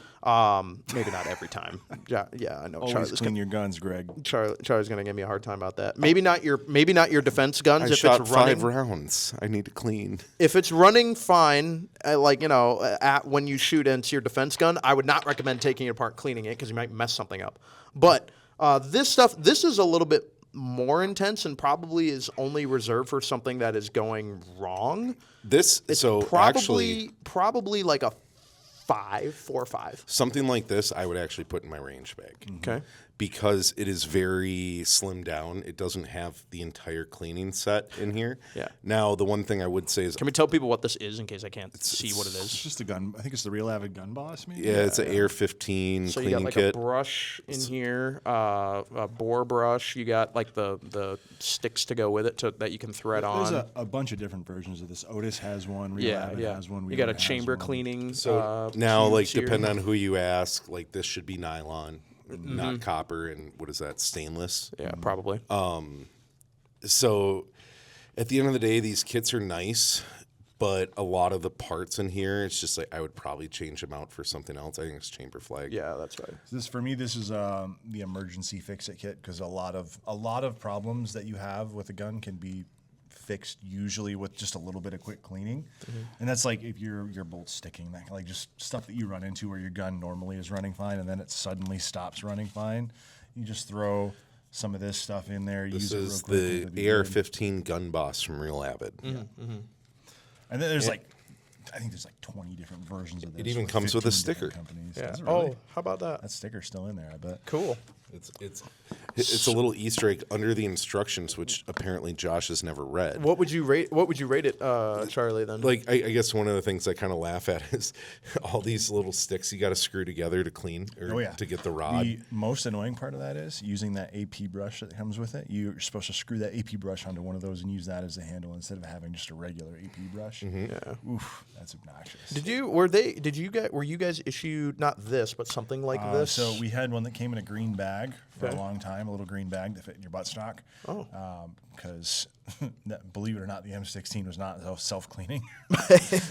Speaker 2: Maybe not every time. Yeah, I know.
Speaker 1: Always clean your guns, Greg.
Speaker 2: Charlie's gonna give me a hard time about that. Maybe not your defense guns.
Speaker 3: I
Speaker 2: if
Speaker 3: shot
Speaker 2: it's running,
Speaker 3: 5 rounds. I need to clean.
Speaker 2: if it's running fine, at when you shoot into your defense gun, I would not recommend taking it apart, cleaning it, because you might mess something up. But this is a little bit more intense and probably is only reserved for something that is going wrong. Probably like a 4 or 5.
Speaker 3: Something like this, I would actually put in my range bag.
Speaker 2: Okay.
Speaker 3: Because it is very slimmed down. It doesn't have the entire cleaning set in here.
Speaker 2: Yeah.
Speaker 3: Now, the one thing I would say is,
Speaker 2: Can we tell people what this is in case I can't see what it
Speaker 1: It's
Speaker 2: is?
Speaker 1: just a gun. I think it's the Real Avid Gun Boss, maybe?
Speaker 3: yeah, it's an AR-15
Speaker 2: So you
Speaker 3: cleaning
Speaker 2: got like
Speaker 3: kit.
Speaker 2: a brush in here, a bore brush. You got like the sticks to go with it that you can thread
Speaker 1: There's
Speaker 2: on.
Speaker 1: a bunch of different versions of this. Otis has one. Real Avid has one.
Speaker 2: You got a
Speaker 1: Wheeler has
Speaker 2: chamber
Speaker 1: one.
Speaker 2: cleaning.
Speaker 3: So now, like,
Speaker 2: tubes here.
Speaker 3: depending on who you ask, like, this should be nylon, not copper, and what is that, stainless?
Speaker 2: Yeah, probably.
Speaker 3: So at the end of the day, these kits are nice, but a lot of the parts in here, it's just like I would probably change them out for something else. I think it's chamber flag.
Speaker 2: Yeah, that's right.
Speaker 1: This is the emergency fix-it kit, because a lot of problems that you have with a gun can be fixed usually with just a little bit of quick cleaning. And that's like if your bolt's sticking, that like just stuff that you run into where your gun normally is running fine and then it suddenly stops running fine. You just throw some of this stuff in there.
Speaker 3: This
Speaker 1: use it real
Speaker 3: is
Speaker 1: quick, and
Speaker 3: the
Speaker 1: it'll be good.
Speaker 3: AR-15 Gun Boss from Real Avid.
Speaker 1: And then there's I think there's like 20 different versions of this.
Speaker 3: It even
Speaker 1: with
Speaker 3: comes with a
Speaker 1: 15 different
Speaker 3: sticker.
Speaker 1: companies.
Speaker 2: Yeah.
Speaker 1: Does it really?
Speaker 2: Oh, how about that?
Speaker 1: That sticker's still in there, I bet.
Speaker 2: Cool.
Speaker 3: It's a little Easter egg under the instructions, which apparently Josh has never read.
Speaker 2: What would you rate it, Charlie? Then
Speaker 3: Like, I guess one of the things I kind of laugh at is all these little sticks you got to screw together to clean or to get the rod.
Speaker 1: The most annoying part of that is using that AP brush that comes with it. You're supposed to screw that AP brush onto one of those and use that as a handle instead of having just a regular AP brush.
Speaker 2: Yeah.
Speaker 1: Oof, that's obnoxious.
Speaker 2: Were you guys issued not this but something like this?
Speaker 1: So we had one that came in a green bag for a long time, a little green bag that fit in your buttstock.
Speaker 2: Oh.
Speaker 1: Because believe it or not, the M16 was not self-cleaning.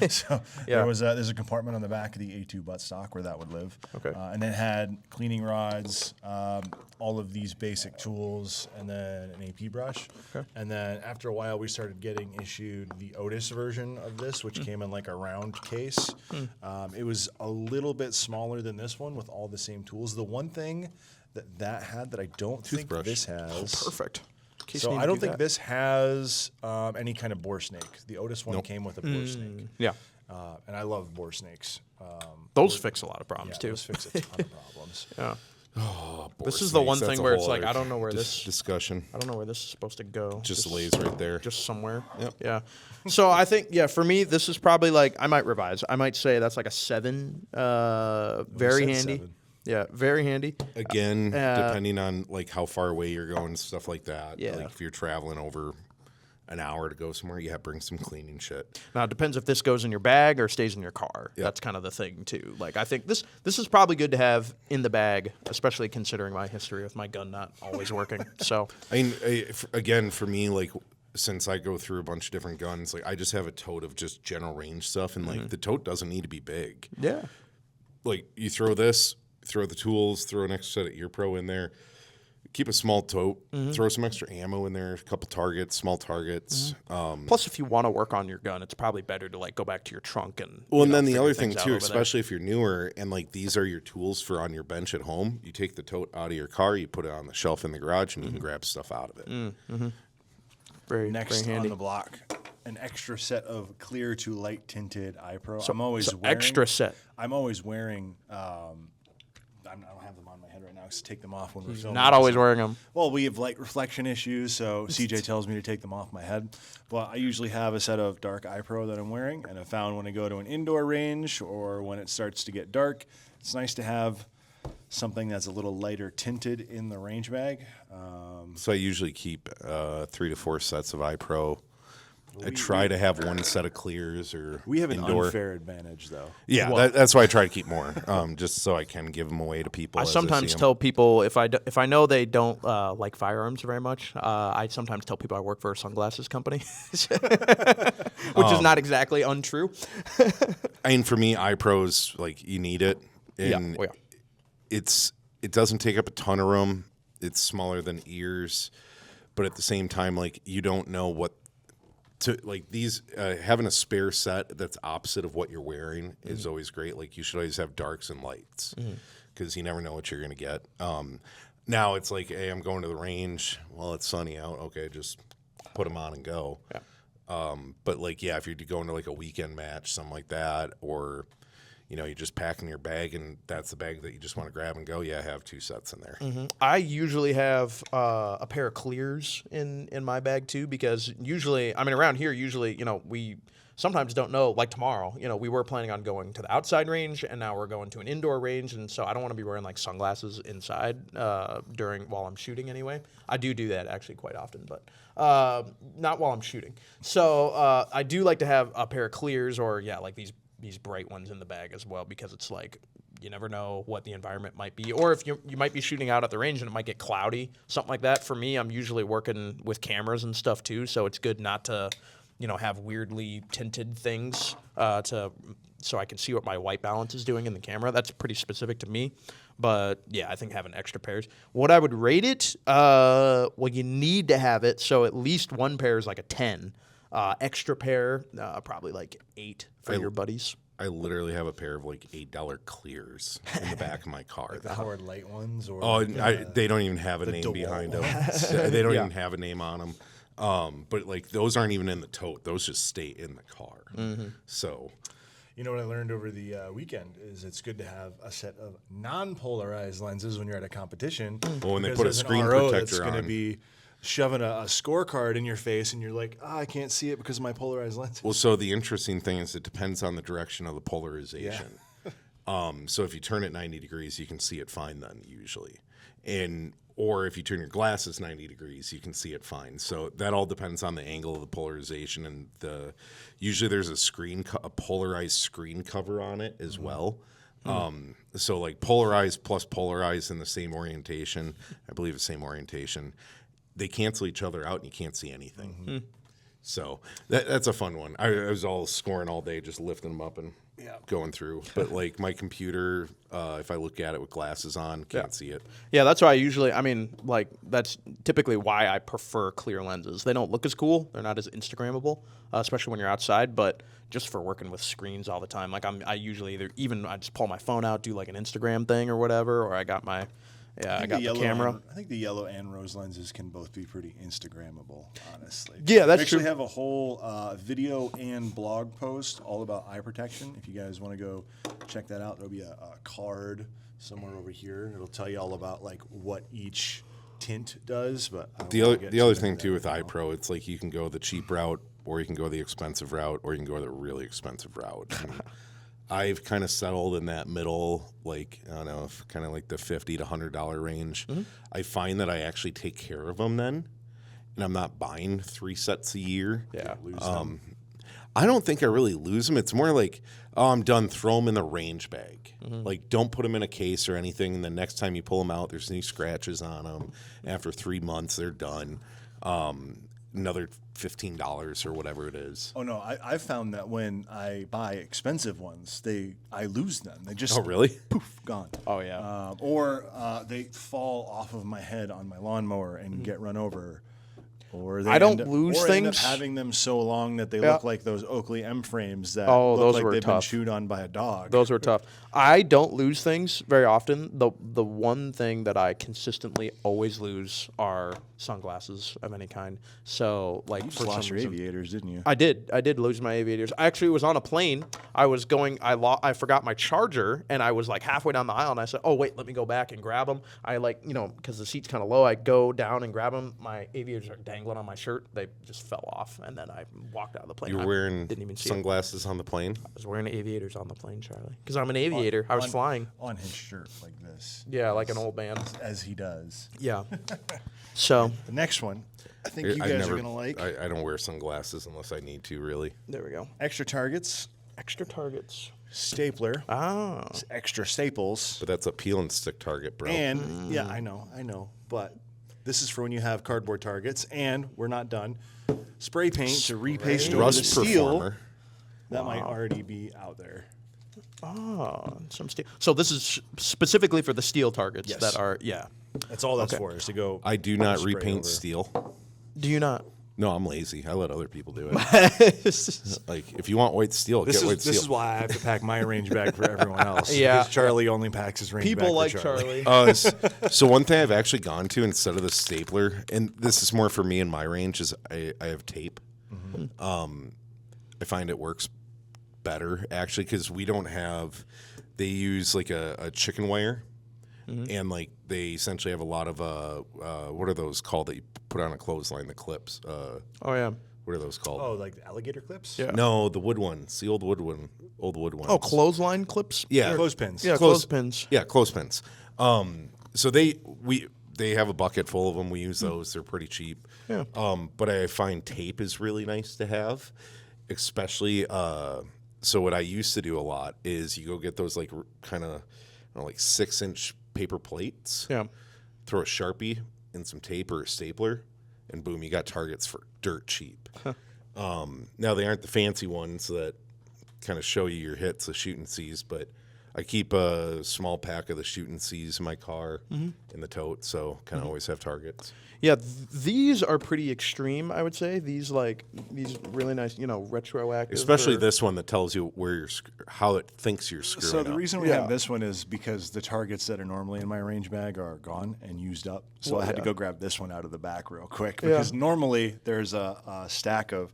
Speaker 1: So
Speaker 2: Yeah.
Speaker 1: there's a compartment on the back of the A2 buttstock where that would live.
Speaker 2: Okay.
Speaker 1: And it had cleaning rods, all of these basic tools, and then an AP brush.
Speaker 2: Okay.
Speaker 1: And then after a while, we started getting issued the Otis version of this, which came in like a round case. It was a little bit smaller than this one with all the same tools. The one thing that had that I don't think
Speaker 3: Toothbrush.
Speaker 1: this has.
Speaker 2: Perfect. In case
Speaker 1: So
Speaker 2: you need
Speaker 1: I
Speaker 2: to
Speaker 1: don't
Speaker 2: do
Speaker 1: think
Speaker 2: that.
Speaker 1: this has any kind of bore snake. The Otis one came with a bore snake.
Speaker 2: Yeah.
Speaker 1: And I love bore snakes.
Speaker 2: Those fix a lot of problems
Speaker 1: Yeah,
Speaker 2: too.
Speaker 1: those fix a ton of problems.
Speaker 2: Yeah. This is the one
Speaker 3: That's
Speaker 2: thing
Speaker 3: a
Speaker 2: where it's
Speaker 3: whole
Speaker 2: like,
Speaker 3: other
Speaker 2: I don't know where this
Speaker 3: discussion
Speaker 2: I don't know where this is supposed to go.
Speaker 3: just lays right there.
Speaker 2: Just somewhere.
Speaker 3: Yep.
Speaker 2: Yeah. So I think, yeah, for me, this is probably like, I might revise. I might say that's like a 7. Very
Speaker 1: said
Speaker 2: handy.
Speaker 1: 7.
Speaker 2: Yeah, very handy.
Speaker 3: Again, depending on like how far away you're going, stuff like that.
Speaker 2: Yeah.
Speaker 3: Like if you're traveling over an hour to go somewhere, bring some cleaning shit.
Speaker 2: Now it depends if this goes in your bag or stays in your car.
Speaker 3: Yep.
Speaker 2: That's kind of the thing too. Like I think this is probably good to have in the bag, especially considering my history with my gun not always working. So
Speaker 3: I mean, again, for me, like since I go through a bunch of different guns, like I just have a tote of just general range stuff, and like the tote doesn't need to be big.
Speaker 2: yeah.
Speaker 3: Like you throw this, throw the tools, throw an extra set of ear pro in there. Keep a small tote. Throw some extra ammo in there. A couple targets, small targets.
Speaker 2: Plus, if you want to work on your gun, it's probably better to like go back to your trunk and.
Speaker 3: Well, and then the
Speaker 2: figure
Speaker 3: other thing
Speaker 2: things out
Speaker 3: too,
Speaker 2: over there.
Speaker 3: especially if you're newer and like these are your tools for on your bench at home, you take the tote out of your car, you put it on the shelf in the garage, and you can grab stuff out of it.
Speaker 2: very
Speaker 1: Next
Speaker 2: very
Speaker 1: on
Speaker 2: handy.
Speaker 1: the block, an extra set of clear to light tinted eye pro. I'm always wearing
Speaker 2: extra set.
Speaker 1: I'm always wearing. I don't have them on my head right now because take them off when we're filming.
Speaker 2: Not always wearing them.
Speaker 1: Well, we have light reflection issues, so CJ tells me to take them off my head. But I usually have a set of dark eye pro that I'm wearing, and I found when I go to an indoor range or when it starts to get dark, it's nice to have something that's a little lighter tinted in the range bag.
Speaker 3: So I usually keep 3 to 4 sets of iPro. I try to have one set of clears or
Speaker 1: We have an
Speaker 3: indoor.
Speaker 1: unfair advantage, though.
Speaker 3: Yeah, that's why I try to keep more, just so I can give them away to people.
Speaker 2: I
Speaker 3: as
Speaker 2: sometimes
Speaker 3: see 'em.
Speaker 2: tell people if I know they don't like firearms very much, I sometimes tell people I work for a sunglasses company, which is not exactly untrue.
Speaker 3: I mean, for me, iPro's like you need it, and
Speaker 2: Oh, yeah.
Speaker 3: it doesn't take up a ton of room. It's smaller than ears, but at the same time, like you don't know what to like. These having a spare set that's opposite of what you're wearing is always great. Like you should always have darks and lights because you never know what you're gonna get. Now it's like, hey, I'm going to the range. Well, it's sunny out. Okay, just put them on and go.
Speaker 2: Yeah.
Speaker 3: But like, yeah, if you're going to like a weekend match, something like that, or you just pack in your bag and that's the bag that you just want to grab and go. Yeah, have 2 sets in there.
Speaker 2: I usually have a pair of clears in my bag too, because usually, I mean, around here, usually, we sometimes don't know, like tomorrow, we were planning on going to the outside range and now we're going to an indoor range. And so I don't want to be wearing like sunglasses inside while I'm shooting anyway. I do that actually quite often, but not while I'm shooting. So I do like to have a pair of clears or like these bright ones in the bag as well, because it's like you never know what the environment might be, or if you might be shooting out at the range and it might get cloudy, something like that. For me, I'm usually working with cameras and stuff too, so it's good not to have weirdly tinted things so I can see what my white balance is doing in the camera. That's pretty specific to me. But yeah, I think having extra pairs. What I would rate it, well, you need to have it, so at least one pair is like a 10. Extra pair, probably like 8 for your buddies.
Speaker 3: I literally have a pair of like $8 clears in the back of my car.
Speaker 1: The Howard Light ones, or
Speaker 3: Oh, they don't even have a name
Speaker 1: DeWalt
Speaker 3: behind them.
Speaker 1: ones.
Speaker 3: They don't
Speaker 2: Yeah.
Speaker 3: even have a name on them. But like those aren't even in the tote; those just stay in the car. So,
Speaker 1: You know what I learned over the weekend is it's good to have a set of non-polarized lenses when you're at a competition.
Speaker 3: Well, when they
Speaker 1: because
Speaker 3: put a
Speaker 1: as an
Speaker 3: screen
Speaker 1: RO
Speaker 3: protector
Speaker 1: that's going to
Speaker 3: on.
Speaker 1: be shoving a scorecard in your face, and you're like, I can't see it because of my polarized lenses.
Speaker 3: well, so the interesting thing is it depends on the direction of the polarization. So if you turn it 90 degrees, you can see it fine then usually, or if you turn your glasses 90 degrees, you can see it fine. So that all depends on the angle of the polarization, and usually there's a polarized screen cover on it as well. So like polarized plus polarized in the same orientation, I believe the same orientation, they cancel each other out and you can't see anything. So that's a fun one. I was all scoring all day, just lifting them up and going through. But like my computer, if I look at it with glasses on, can't see it.
Speaker 2: Yeah, that's why that's typically why I prefer clear lenses. They don't look as cool. They're not as Instagrammable, especially when you're outside, but just for working with screens all the time. Like I usually I just pull my phone out, do like an Instagram thing or whatever, or I got my Yeah, I got the camera.
Speaker 1: I think the yellow and rose lenses can both be pretty Instagrammable, honestly.
Speaker 2: Yeah, that's
Speaker 1: I actually
Speaker 2: true.
Speaker 1: have a whole video and blog post all about eye protection. If you guys want to go check that out, there'll be a card somewhere over here. It'll tell you all about like what each tint does. But I don't
Speaker 3: The
Speaker 1: wanna
Speaker 3: other
Speaker 1: get
Speaker 3: the
Speaker 1: too
Speaker 3: other
Speaker 1: into
Speaker 3: thing
Speaker 1: that
Speaker 3: too with
Speaker 1: right now.
Speaker 3: iPro, it's like you can go the cheap route, or you can go the expensive route, or you can go the really expensive route. And I've kind of settled in that middle, like I don't know, kind of like the $50 to $100 range. I find that I actually take care of them then, and I'm not buying 3 sets a year.
Speaker 2: Yeah.
Speaker 3: I don't think I really lose them. It's more like, oh, I'm done. Throw them in the range bag. Like, don't put them in a case or anything. And the next time you pull them out, there's any scratches on them. After 3 months, they're done. Another $15 or whatever it is.
Speaker 1: Oh no, I've found that when I buy expensive ones, I lose them. They just
Speaker 3: Oh, really?
Speaker 1: poof, gone.
Speaker 2: Oh, yeah.
Speaker 1: Or they fall off of my head on my lawnmower and get run over. Or they
Speaker 2: I don't
Speaker 1: end up,
Speaker 2: lose
Speaker 1: or end up
Speaker 2: things.
Speaker 1: having them so long that they
Speaker 2: Yeah.
Speaker 1: look like those Oakley M frames that
Speaker 2: Oh,
Speaker 1: look
Speaker 2: those
Speaker 1: like
Speaker 2: were
Speaker 1: they've been
Speaker 2: tough.
Speaker 1: chewed on by a dog.
Speaker 2: Those were tough. I don't lose things very often. The one thing that I consistently always lose are sunglasses of any kind. So like
Speaker 1: You
Speaker 2: for
Speaker 1: just lost
Speaker 2: some
Speaker 1: your
Speaker 2: reason,
Speaker 1: aviators, didn't you?
Speaker 2: I did lose my aviators. I actually was on a plane. I was going. I forgot my charger, and I was like halfway down the aisle, and I said, "Oh wait, let me go back and grab them." I because the seat's kind of low. I go down and grab them. My aviators are dangling on my shirt. They just fell off, and then I walked out of the plane.
Speaker 3: You were
Speaker 2: I
Speaker 3: wearing
Speaker 2: didn't even see it.
Speaker 3: sunglasses on the plane?
Speaker 2: I was wearing aviators on the plane, Charlie, because I'm an aviator. I was flying.
Speaker 1: On his shirt like this.
Speaker 2: Yeah, like an old man.
Speaker 1: As he does.
Speaker 2: Yeah. So
Speaker 1: The next one, I think you
Speaker 3: I
Speaker 1: guys
Speaker 3: never-
Speaker 1: are going to like.
Speaker 3: I don't wear sunglasses unless I need to, really.
Speaker 2: there we go.
Speaker 1: Extra targets,
Speaker 2: Extra targets.
Speaker 1: stapler,
Speaker 2: Ah.
Speaker 1: extra staples.
Speaker 3: But that's a peel and stick target, bro.
Speaker 1: And yeah, I know, but this is for when you have cardboard targets. And we're not done. Spray paint to repaste over the
Speaker 3: Rust
Speaker 1: steel.
Speaker 3: Performer.
Speaker 1: That might already be out there.
Speaker 2: Oh, some steel. So this is specifically for the steel targets
Speaker 1: Yes.
Speaker 2: that are, yeah.
Speaker 1: That's all that's for, is to go.
Speaker 3: I do not
Speaker 1: spray
Speaker 3: repaint
Speaker 1: over.
Speaker 3: steel.
Speaker 2: Do you not?
Speaker 3: No, I'm lazy. I let other people do it. Like, if you want white steel,
Speaker 1: This
Speaker 3: get white
Speaker 1: is
Speaker 3: steel.
Speaker 1: this is why I have to pack my range bag for everyone else.
Speaker 2: Yeah.
Speaker 1: because Charlie only packs his range bag.
Speaker 2: People
Speaker 1: for
Speaker 2: like
Speaker 1: Charlie.
Speaker 2: Charlie.
Speaker 3: So one thing I've actually gone to instead of the stapler, and this is more for me in my range, is I have tape. I find it works better actually because we don't have. They use like a chicken wire, and like they essentially have a lot of what are those called that you put on a clothesline? The clips.
Speaker 2: Oh, yeah.
Speaker 3: What are those called?
Speaker 1: Oh, like the alligator clips?
Speaker 2: Yeah.
Speaker 3: No, the wood ones, the old wood one, old wood ones.
Speaker 2: Oh, clothesline clips?
Speaker 3: Yeah.
Speaker 1: Clothespins.
Speaker 2: Yeah,
Speaker 3: Clothes-
Speaker 2: clothespins.
Speaker 3: Yeah, clothespins. So they have a bucket full of them. We use those. They're pretty cheap.
Speaker 2: Yeah.
Speaker 3: But I find tape is really nice to have, especially. So what I used to do a lot is you go get those like kind of like 6-inch paper plates.
Speaker 2: Yeah.
Speaker 3: Throw a Sharpie and some tape or a stapler, and boom, you got targets for dirt cheap. Now they aren't the fancy ones that kind of show you your hits, the shoot and sees, but I keep a small pack of the shoot and sees in my car in the tote, so kind of always have targets.
Speaker 2: Yeah, these are pretty extreme, I would say. These really nice, retroactive.
Speaker 3: Especially
Speaker 2: or-
Speaker 3: this one that tells you where you're how it thinks you're screwing
Speaker 1: So the
Speaker 3: up.
Speaker 1: reason we
Speaker 2: Yeah.
Speaker 1: have this one is because the targets that are normally in my range bag are gone and used up. So
Speaker 2: Well,
Speaker 1: I had to
Speaker 2: yeah.
Speaker 1: go grab this one out of the back real quick because normally there's a stack of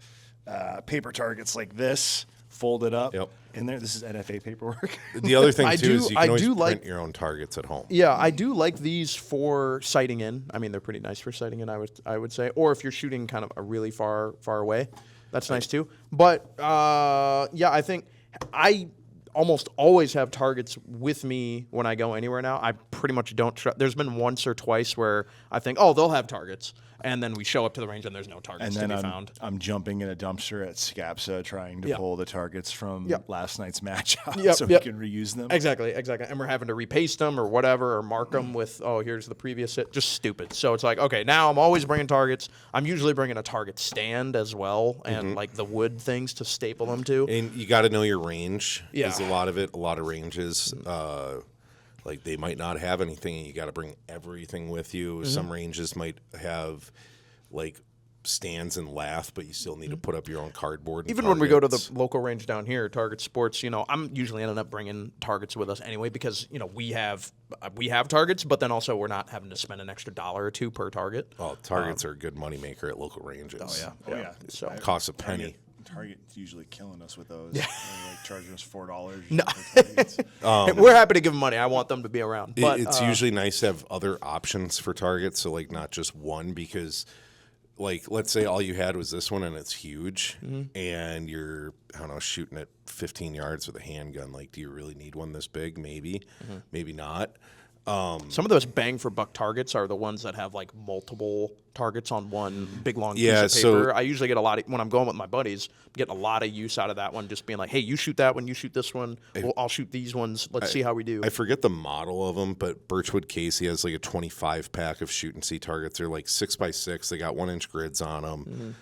Speaker 1: paper targets like this folded up
Speaker 3: Yep.
Speaker 1: in there. This is NFA paperwork.
Speaker 3: The other thing
Speaker 2: I
Speaker 3: too
Speaker 2: do-
Speaker 3: is you
Speaker 2: I
Speaker 3: can always
Speaker 2: do
Speaker 3: print
Speaker 2: like-
Speaker 3: your own targets at home.
Speaker 2: Yeah, I do like these for sighting in. I mean, they're pretty nice for sighting in. I would say, or if you're shooting kind of a really far away, that's nice too. But yeah, I think I almost always have targets with me when I go anywhere now. I pretty much don't. There's been once or twice where I think, oh, they'll have targets, and then we show up to the range and there's no targets
Speaker 1: And
Speaker 2: to
Speaker 1: then
Speaker 2: be
Speaker 1: I'm,
Speaker 2: found.
Speaker 1: I'm jumping in a dumpster at Scapsa trying to
Speaker 2: Yeah.
Speaker 1: pull the targets from
Speaker 2: Yep.
Speaker 1: last night's match out
Speaker 2: Yep,
Speaker 1: so
Speaker 2: yep.
Speaker 1: we can reuse them.
Speaker 2: Exactly. And we're having to repaste them or whatever, or mark them with, oh, here's the previous hit. Just stupid. So it's like, okay, now I'm always bringing targets. I'm usually bringing a target stand as well, and like the wood things to staple them to.
Speaker 3: And you got to know your range.
Speaker 2: Yeah.
Speaker 3: Is a lot of ranges. Like they might not have anything, and you got to bring everything with you. Some ranges might have like stands and lath, but you still need to put up your own cardboard. And
Speaker 2: Even when we go to the
Speaker 3: targets.
Speaker 2: local range down here, Target Sports, I'm usually ending up bringing targets with us anyway because we have targets, but then also we're not having to spend an extra $1 or $2 per target.
Speaker 3: Oh, targets are a good moneymaker at local ranges.
Speaker 1: Oh yeah.
Speaker 2: So
Speaker 3: Costs a penny.
Speaker 1: Target's usually killing us with those. They're like charging us $4.
Speaker 2: No.
Speaker 1: for targets.
Speaker 2: we're happy to give them money. I want them to be around. But
Speaker 3: It's usually nice to have other options for targets, so like not just one, because like let's say all you had was this one and it's huge, and you're I don't know shooting at 15 yards with a handgun. Like, do you really need one this big? Maybe, maybe not.
Speaker 2: some of those bang for buck targets are the ones that have like multiple targets on one big long
Speaker 3: Yeah,
Speaker 2: piece of
Speaker 3: so-
Speaker 2: paper. I usually get a lot of, when I'm going with my buddies, getting a lot of use out of that one. Just being like, hey, you shoot that one, you shoot this one. I'll shoot these ones. Let's see how we do.
Speaker 3: I forget the model of them, but Birchwood Casey has like a 25 pack of shoot and see targets. They're like 6x6. They got 1-inch grids on them.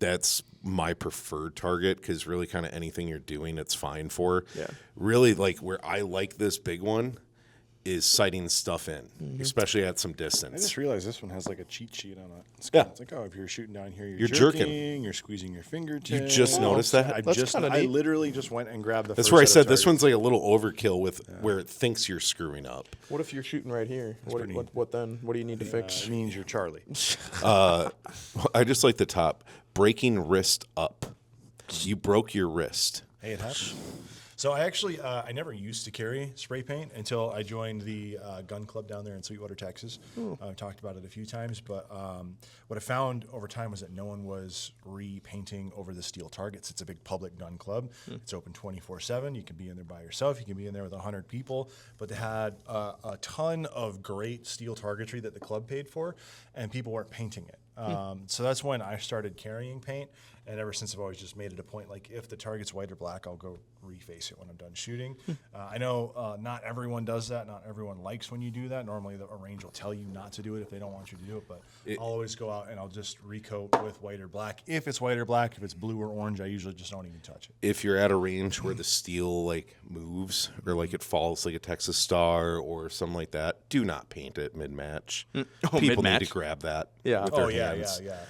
Speaker 3: That's my preferred target because really kind of anything you're doing, it's fine for.
Speaker 2: Yeah.
Speaker 3: Really, like where I like this big one is sighting stuff in, especially at some
Speaker 1: I
Speaker 3: distance.
Speaker 1: just realized this one has like a cheat sheet on it. It's
Speaker 3: Yeah.
Speaker 1: It's like, oh, if you're shooting down here,
Speaker 3: You're
Speaker 1: you're
Speaker 3: jerking.
Speaker 1: jerking, you're squeezing your fingertips.
Speaker 3: just noticed that?
Speaker 1: I literally just went and grabbed the
Speaker 3: That's
Speaker 1: first
Speaker 3: where I
Speaker 1: set of
Speaker 3: said this
Speaker 1: targets.
Speaker 3: one's like a little overkill with where it thinks you're screwing up.
Speaker 2: What if you're shooting right here? What then? What do you need to fix?
Speaker 1: It means you're Charlie.
Speaker 3: I just like the top. Breaking wrist up. You broke your wrist.
Speaker 1: Hey, it happens. So I actually, I never used to carry spray paint until I joined the gun club down there in Sweetwater, Texas. I've talked about it a few times, but what I found over time was that no one was repainting over the steel targets. It's a big public gun club. It's open 24/7. You can be in there by yourself. You can be in there with 100 people. But they had a ton of great steel targetry that the club paid for, and people weren't painting it. So that's when I started carrying paint. And ever since, I've always just made it a point, like, if the target's white or black, I'll go reface it when I'm done shooting. I know not everyone does that. Not everyone likes when you do that. Normally, a range will tell you not to do it if they don't want you to do it. But I'll always go out and I'll just recoat with white or black. If it's white or black, if it's blue or orange, I usually just don't even touch it.
Speaker 3: If you're at a range where the steel like moves or like it falls like a Texas Star or something like that, do not paint it mid-match. People need
Speaker 2: mid-match?
Speaker 3: to grab that
Speaker 2: Yeah.
Speaker 3: with their
Speaker 1: Oh, yeah,
Speaker 3: hands.
Speaker 1: yeah.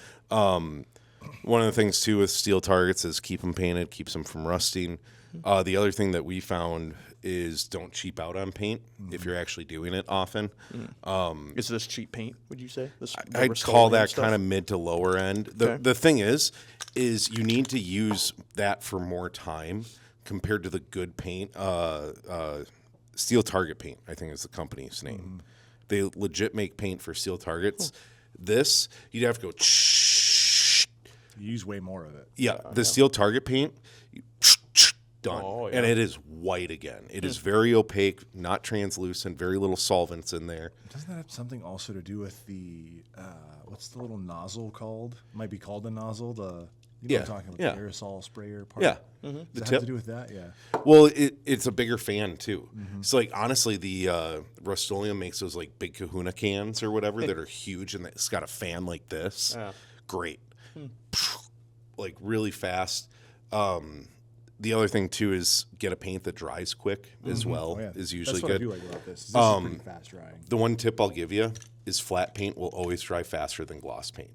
Speaker 3: One of the things too with steel targets is keep them painted, keeps them from rusting. The other thing that we found is don't cheap out on paint if you're actually doing it often.
Speaker 2: Is this cheap paint? Would you say? This, the
Speaker 3: I'd
Speaker 2: Rust-Oleum
Speaker 3: call that
Speaker 2: stuff?
Speaker 3: kind of mid to lower end. The
Speaker 2: Okay.
Speaker 3: the thing is you need to use that for more time compared to the good paint. Steel Target Paint, I think is the company's name. They legit make paint for steel targets. This you'd have to go.
Speaker 1: You use way more of it.
Speaker 3: Yeah, the Steel Target paint, done.
Speaker 2: Oh, yeah.
Speaker 3: And it is white again. It is very opaque, not translucent, very little solvents in there.
Speaker 1: Doesn't that have something also to do with the, what's the little nozzle called? Might be called a nozzle. You know
Speaker 3: Yeah,
Speaker 1: what I'm talking about,
Speaker 3: yeah.
Speaker 1: the aerosol sprayer part?
Speaker 3: Yeah.
Speaker 1: Does
Speaker 3: The
Speaker 1: that have
Speaker 3: tip.
Speaker 1: to do with that? Yeah.
Speaker 3: Well, it's a bigger fan too. So like honestly, the Rust-Oleum makes those like big Kahuna cans or whatever that are huge and it's got a fan like this.
Speaker 2: Yeah.
Speaker 3: Great. Like really fast. The other thing too is get a paint that dries quick as well
Speaker 1: Oh, yeah.
Speaker 3: is usually
Speaker 1: That's what
Speaker 3: good.
Speaker 1: I do like about this. This is pretty fast drying.
Speaker 3: The one tip I'll give you is flat paint will always dry faster than gloss paint.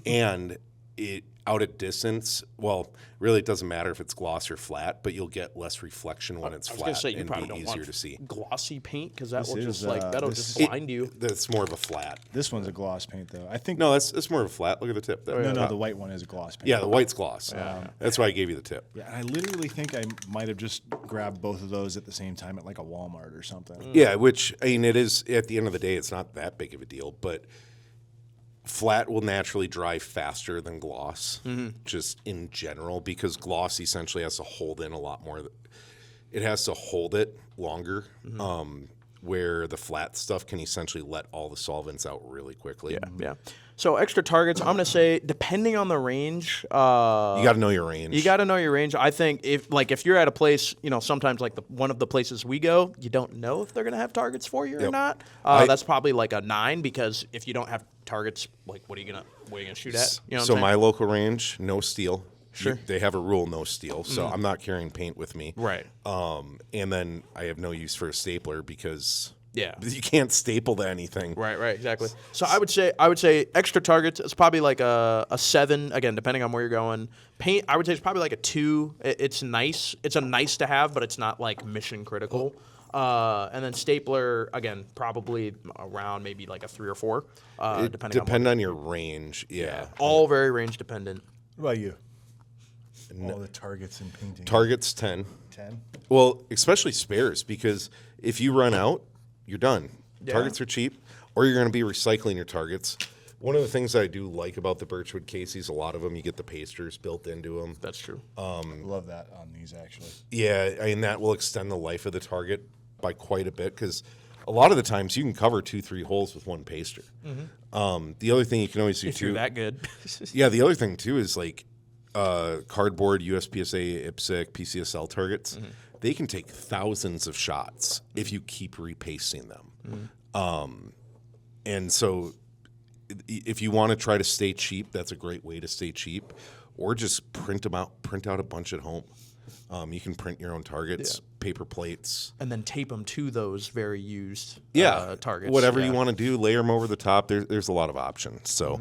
Speaker 3: And it out at distance, well, really it doesn't matter if it's gloss or flat, but you'll get less reflection when it's
Speaker 2: I was gonna
Speaker 3: flat
Speaker 2: say you
Speaker 3: and
Speaker 2: probably
Speaker 3: be
Speaker 2: don't
Speaker 3: easier
Speaker 2: want
Speaker 3: to see.
Speaker 2: glossy paint because that will
Speaker 1: is,
Speaker 2: just like that'll
Speaker 1: this-
Speaker 2: just blind you.
Speaker 3: That's more of a flat.
Speaker 1: This one's a gloss paint, though. I think.
Speaker 3: No, that's more of a flat. Look at the tip.
Speaker 1: No, the white one is a gloss paint.
Speaker 3: Yeah, the white's gloss. That's why I gave you the tip.
Speaker 1: Yeah, and I literally think I might have just grabbed both of those at the same time at like a Walmart or something.
Speaker 3: Yeah, which I mean, it is at the end of the day, it's not that big of a deal, but flat will naturally dry faster than gloss, just in general, because gloss essentially has to hold in a lot more. It has to hold it longer, where the flat stuff can essentially let all the solvents out really quickly.
Speaker 2: Yeah. So extra targets, I'm gonna say depending on the range.
Speaker 3: You got to know your range.
Speaker 2: You got to know your range. I think if you're at a place, sometimes like one of the places we go, you don't know if they're gonna have targets for you or
Speaker 3: Yep.
Speaker 2: not. That's probably like a 9 because if you don't have targets, like what are you gonna shoot at? You know what
Speaker 3: So
Speaker 2: I'm
Speaker 3: my
Speaker 2: saying?
Speaker 3: local range, no steel.
Speaker 2: Sure.
Speaker 3: They have a rule, no steel. So I'm not carrying paint with me.
Speaker 2: Right.
Speaker 3: And then I have no use for a stapler because
Speaker 2: Yeah.
Speaker 3: You can't staple to anything.
Speaker 2: Right, exactly. So I would say extra targets. It's probably like a 7. Again, depending on where you're going. Paint, I would say it's probably like a 2. It's nice. It's a nice to have, but it's not like mission critical. And then stapler, again, probably around maybe like a 3 or 4,
Speaker 3: Depend on your range. Yeah.
Speaker 2: all very range dependent.
Speaker 1: What about you? All the targets and painting.
Speaker 3: Targets 10.
Speaker 1: 10.
Speaker 3: Well, especially spares, because if you run out, you're done. Targets are cheap, or you're going to be recycling your targets. One of the things I do like about the Birchwood cases, a lot of them, you get the pasters built into them.
Speaker 2: That's true.
Speaker 1: Love that on these, actually.
Speaker 3: Yeah, and that will extend the life of the target by quite a bit, because a lot of the times you can cover 2-3 holes with one paster. The other thing you can always do
Speaker 2: If
Speaker 3: too.
Speaker 2: you're that good.
Speaker 3: Yeah, the other thing too is like cardboard, USPSA, IPSC, PCSL targets. They can take thousands of shots if you keep repasting them. And so if you want to try to stay cheap, that's a great way to stay cheap. Or just print out a bunch at home. You can print your own targets, paper plates.
Speaker 2: And then tape them to those very used targets.
Speaker 3: Whatever you want to do, layer them over the top. There's a lot of options. So.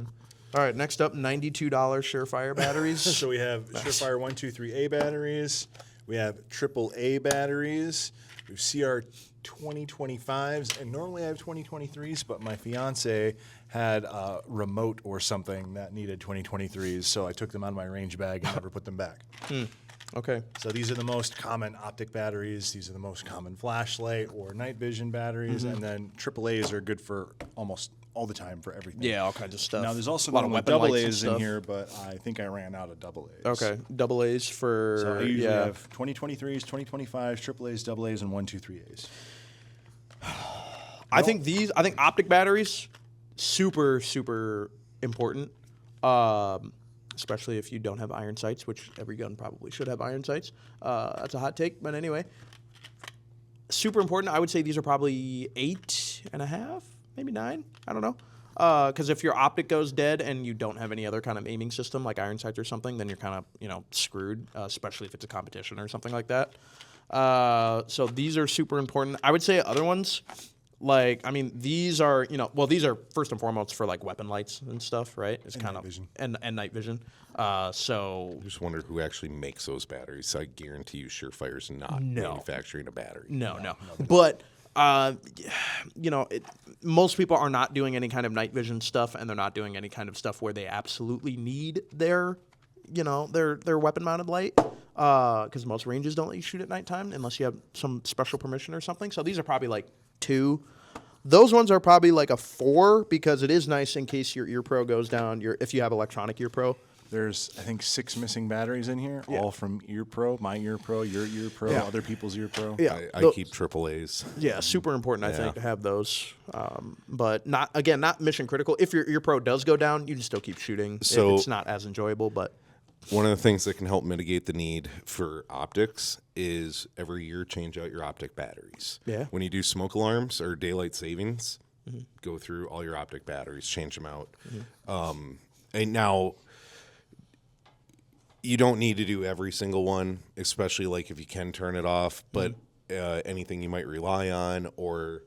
Speaker 2: All right, next up, $92 Surefire batteries.
Speaker 1: So we have Surefire 123A batteries. We have AAA batteries. We have CR 2025s, and normally I have 2023s, but my fiance had a remote or something that needed 2023s, so I took them out of my range bag and never put them back.
Speaker 2: Okay.
Speaker 1: So these are the most common optic batteries. These are the most common flashlight or night vision batteries, and then AAAs are good for almost all the time for everything.
Speaker 2: Yeah, all kinds of stuff.
Speaker 1: Now there's also
Speaker 2: a lot of
Speaker 1: normally
Speaker 2: weapon
Speaker 1: double
Speaker 2: lights and
Speaker 1: A's in
Speaker 2: stuff.
Speaker 1: here, but I think I ran out of double A's.
Speaker 2: Okay, double A's for
Speaker 1: So I usually have 2023s, 2025s, AAAs, double A's, and 123As.
Speaker 2: I think optic batteries super important, especially if you don't have iron sights, which every gun probably should have iron sights. That's a hot take, but anyway, super important. I would say these are probably 8.5, maybe 9. I don't know. Because if your optic goes dead and you don't have any other kind of aiming system like iron sights or something, then you're kind of screwed, especially if it's a competition or something like that. So these are super important. I would say other ones, these are these are first and foremost for like weapon lights and stuff, right? It's kind of
Speaker 1: vision.
Speaker 2: and night vision. So
Speaker 3: I just wondered who actually makes those batteries. I guarantee you Surefire's not manufacturing a battery.
Speaker 2: no. But most people are not doing any kind of night vision stuff, and they're not doing any kind of stuff where they absolutely need their weapon mounted light. Because most ranges don't let you shoot at nighttime unless you have some special permission or something. So these are probably like 2. Those ones are probably like a 4 because it is nice in case your ear pro goes down. If you have electronic ear pro.
Speaker 1: There's, I think, 6 missing batteries in here, all from Ear Pro, my Ear Pro, your Ear Pro, other people's Ear Pro.
Speaker 2: Yeah,
Speaker 3: I keep AAAs.
Speaker 2: Yeah, super important, I think, to have those. But not mission critical. If your ear pro does go down, you can still keep shooting.
Speaker 3: So-
Speaker 2: It's not as enjoyable, but
Speaker 3: One of the things that can help mitigate the need for optics is every year change out your optic batteries.
Speaker 2: Yeah.
Speaker 3: When you do smoke alarms or daylight savings, go through all your optic batteries, change them out. And now, you don't need to do every single one, especially like if you can turn it off, but anything you might rely on, or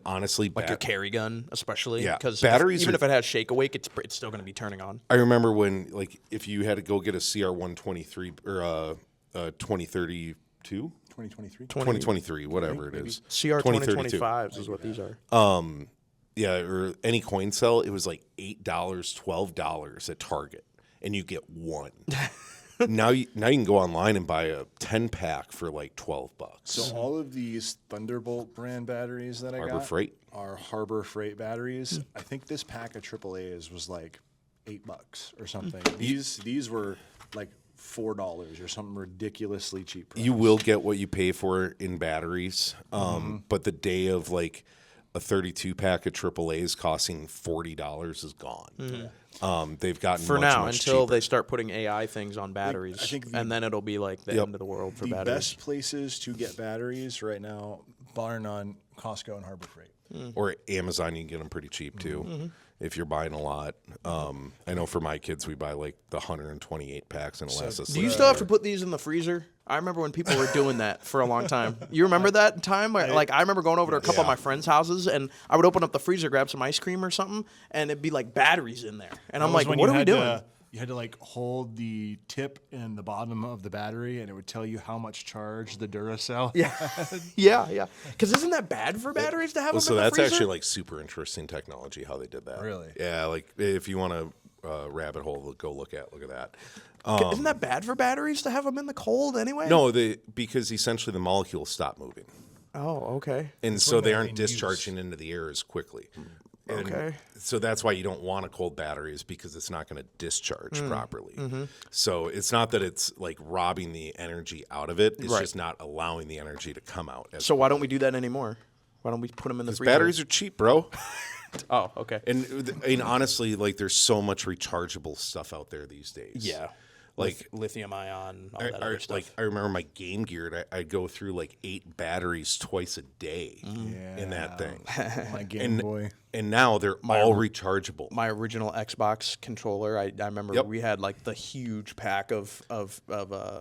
Speaker 3: honestly,
Speaker 2: like your carry gun, especially.
Speaker 3: Yeah,
Speaker 2: Because
Speaker 3: batteries
Speaker 2: even
Speaker 3: are-
Speaker 2: if it has shake awake, it's still going to be turning on.
Speaker 3: I remember when, like, if you had to go get a CR123 or 2032,
Speaker 1: 2023.
Speaker 3: 2023, whatever it is,
Speaker 2: CR
Speaker 3: 2032.
Speaker 2: 2025s is what these are.
Speaker 3: Yeah, or any coin cell, it was like $8, $12 at Target, and you get one. Now you can go online and buy a 10-pack for like $12.
Speaker 1: So all of these Thunderbolt brand batteries that I
Speaker 3: Harbor
Speaker 1: got
Speaker 3: Freight?
Speaker 1: are Harbor Freight batteries. I think this pack of AAAs was like $8 or something. These were like $4 or something ridiculously cheap. price.
Speaker 3: You will get what you pay for in batteries, but the day of like a 32-pack of AAAs costing $40 is gone. They've gotten
Speaker 2: For
Speaker 3: much,
Speaker 2: now,
Speaker 3: much
Speaker 2: until
Speaker 3: cheaper.
Speaker 2: they start putting AI things on batteries,
Speaker 1: I think
Speaker 2: and then it'll be like the end of the world for
Speaker 1: the
Speaker 2: batteries.
Speaker 1: best places to get batteries right now, bar none, Costco and Harbor Freight.
Speaker 3: Or Amazon, you can get them pretty cheap too. if you're buying a lot. I know for my kids, we buy like the 128 packs, and it lasts us.
Speaker 2: Do you still have to put these in the freezer? I remember when people were doing that for a long time. You remember that time? Where, I remember going over to a couple of my friends' houses, and I would open up the freezer, grab some ice cream or something, and it'd be like batteries in there. And I'm like, what are we doing?
Speaker 1: You had to like hold the tip and the bottom of the battery, and it would tell you how much charge the Duracell.
Speaker 2: Yeah. Because isn't that bad for batteries to have them
Speaker 3: So
Speaker 2: in the
Speaker 3: that's
Speaker 2: freezer?
Speaker 3: actually like super interesting technology how they did that.
Speaker 1: Really?
Speaker 3: Yeah. Like if you want a rabbit hole, go look at that.
Speaker 2: Isn't that bad for batteries to have them in the cold anyway?
Speaker 3: No, because essentially the molecules stop moving,
Speaker 2: Oh, okay.
Speaker 3: and so they
Speaker 1: they
Speaker 3: aren't
Speaker 1: use-
Speaker 3: discharging into the air as quickly. And
Speaker 2: Okay.
Speaker 3: So that's why you don't want a cold battery, is because it's not going to discharge properly.
Speaker 2: Mm-hmm.
Speaker 3: So it's not that it's like robbing the energy out of it. It's
Speaker 2: Right.
Speaker 3: just not allowing the energy to come out.
Speaker 2: So why don't we do that anymore? Why don't we put them in the freezer?
Speaker 3: Batteries are cheap, bro.
Speaker 2: Oh, okay.
Speaker 3: And honestly, like there's so much rechargeable stuff out there these days.
Speaker 2: Yeah.
Speaker 3: Like
Speaker 2: lithium ion, all that other stuff.
Speaker 3: like I remember my Game Gear, I'd go through like 8 batteries twice a day in that thing.
Speaker 1: My Game Boy.
Speaker 3: And now they're all rechargeable.
Speaker 2: My original Xbox controller, I remember
Speaker 3: Yep.
Speaker 2: we had like the huge pack of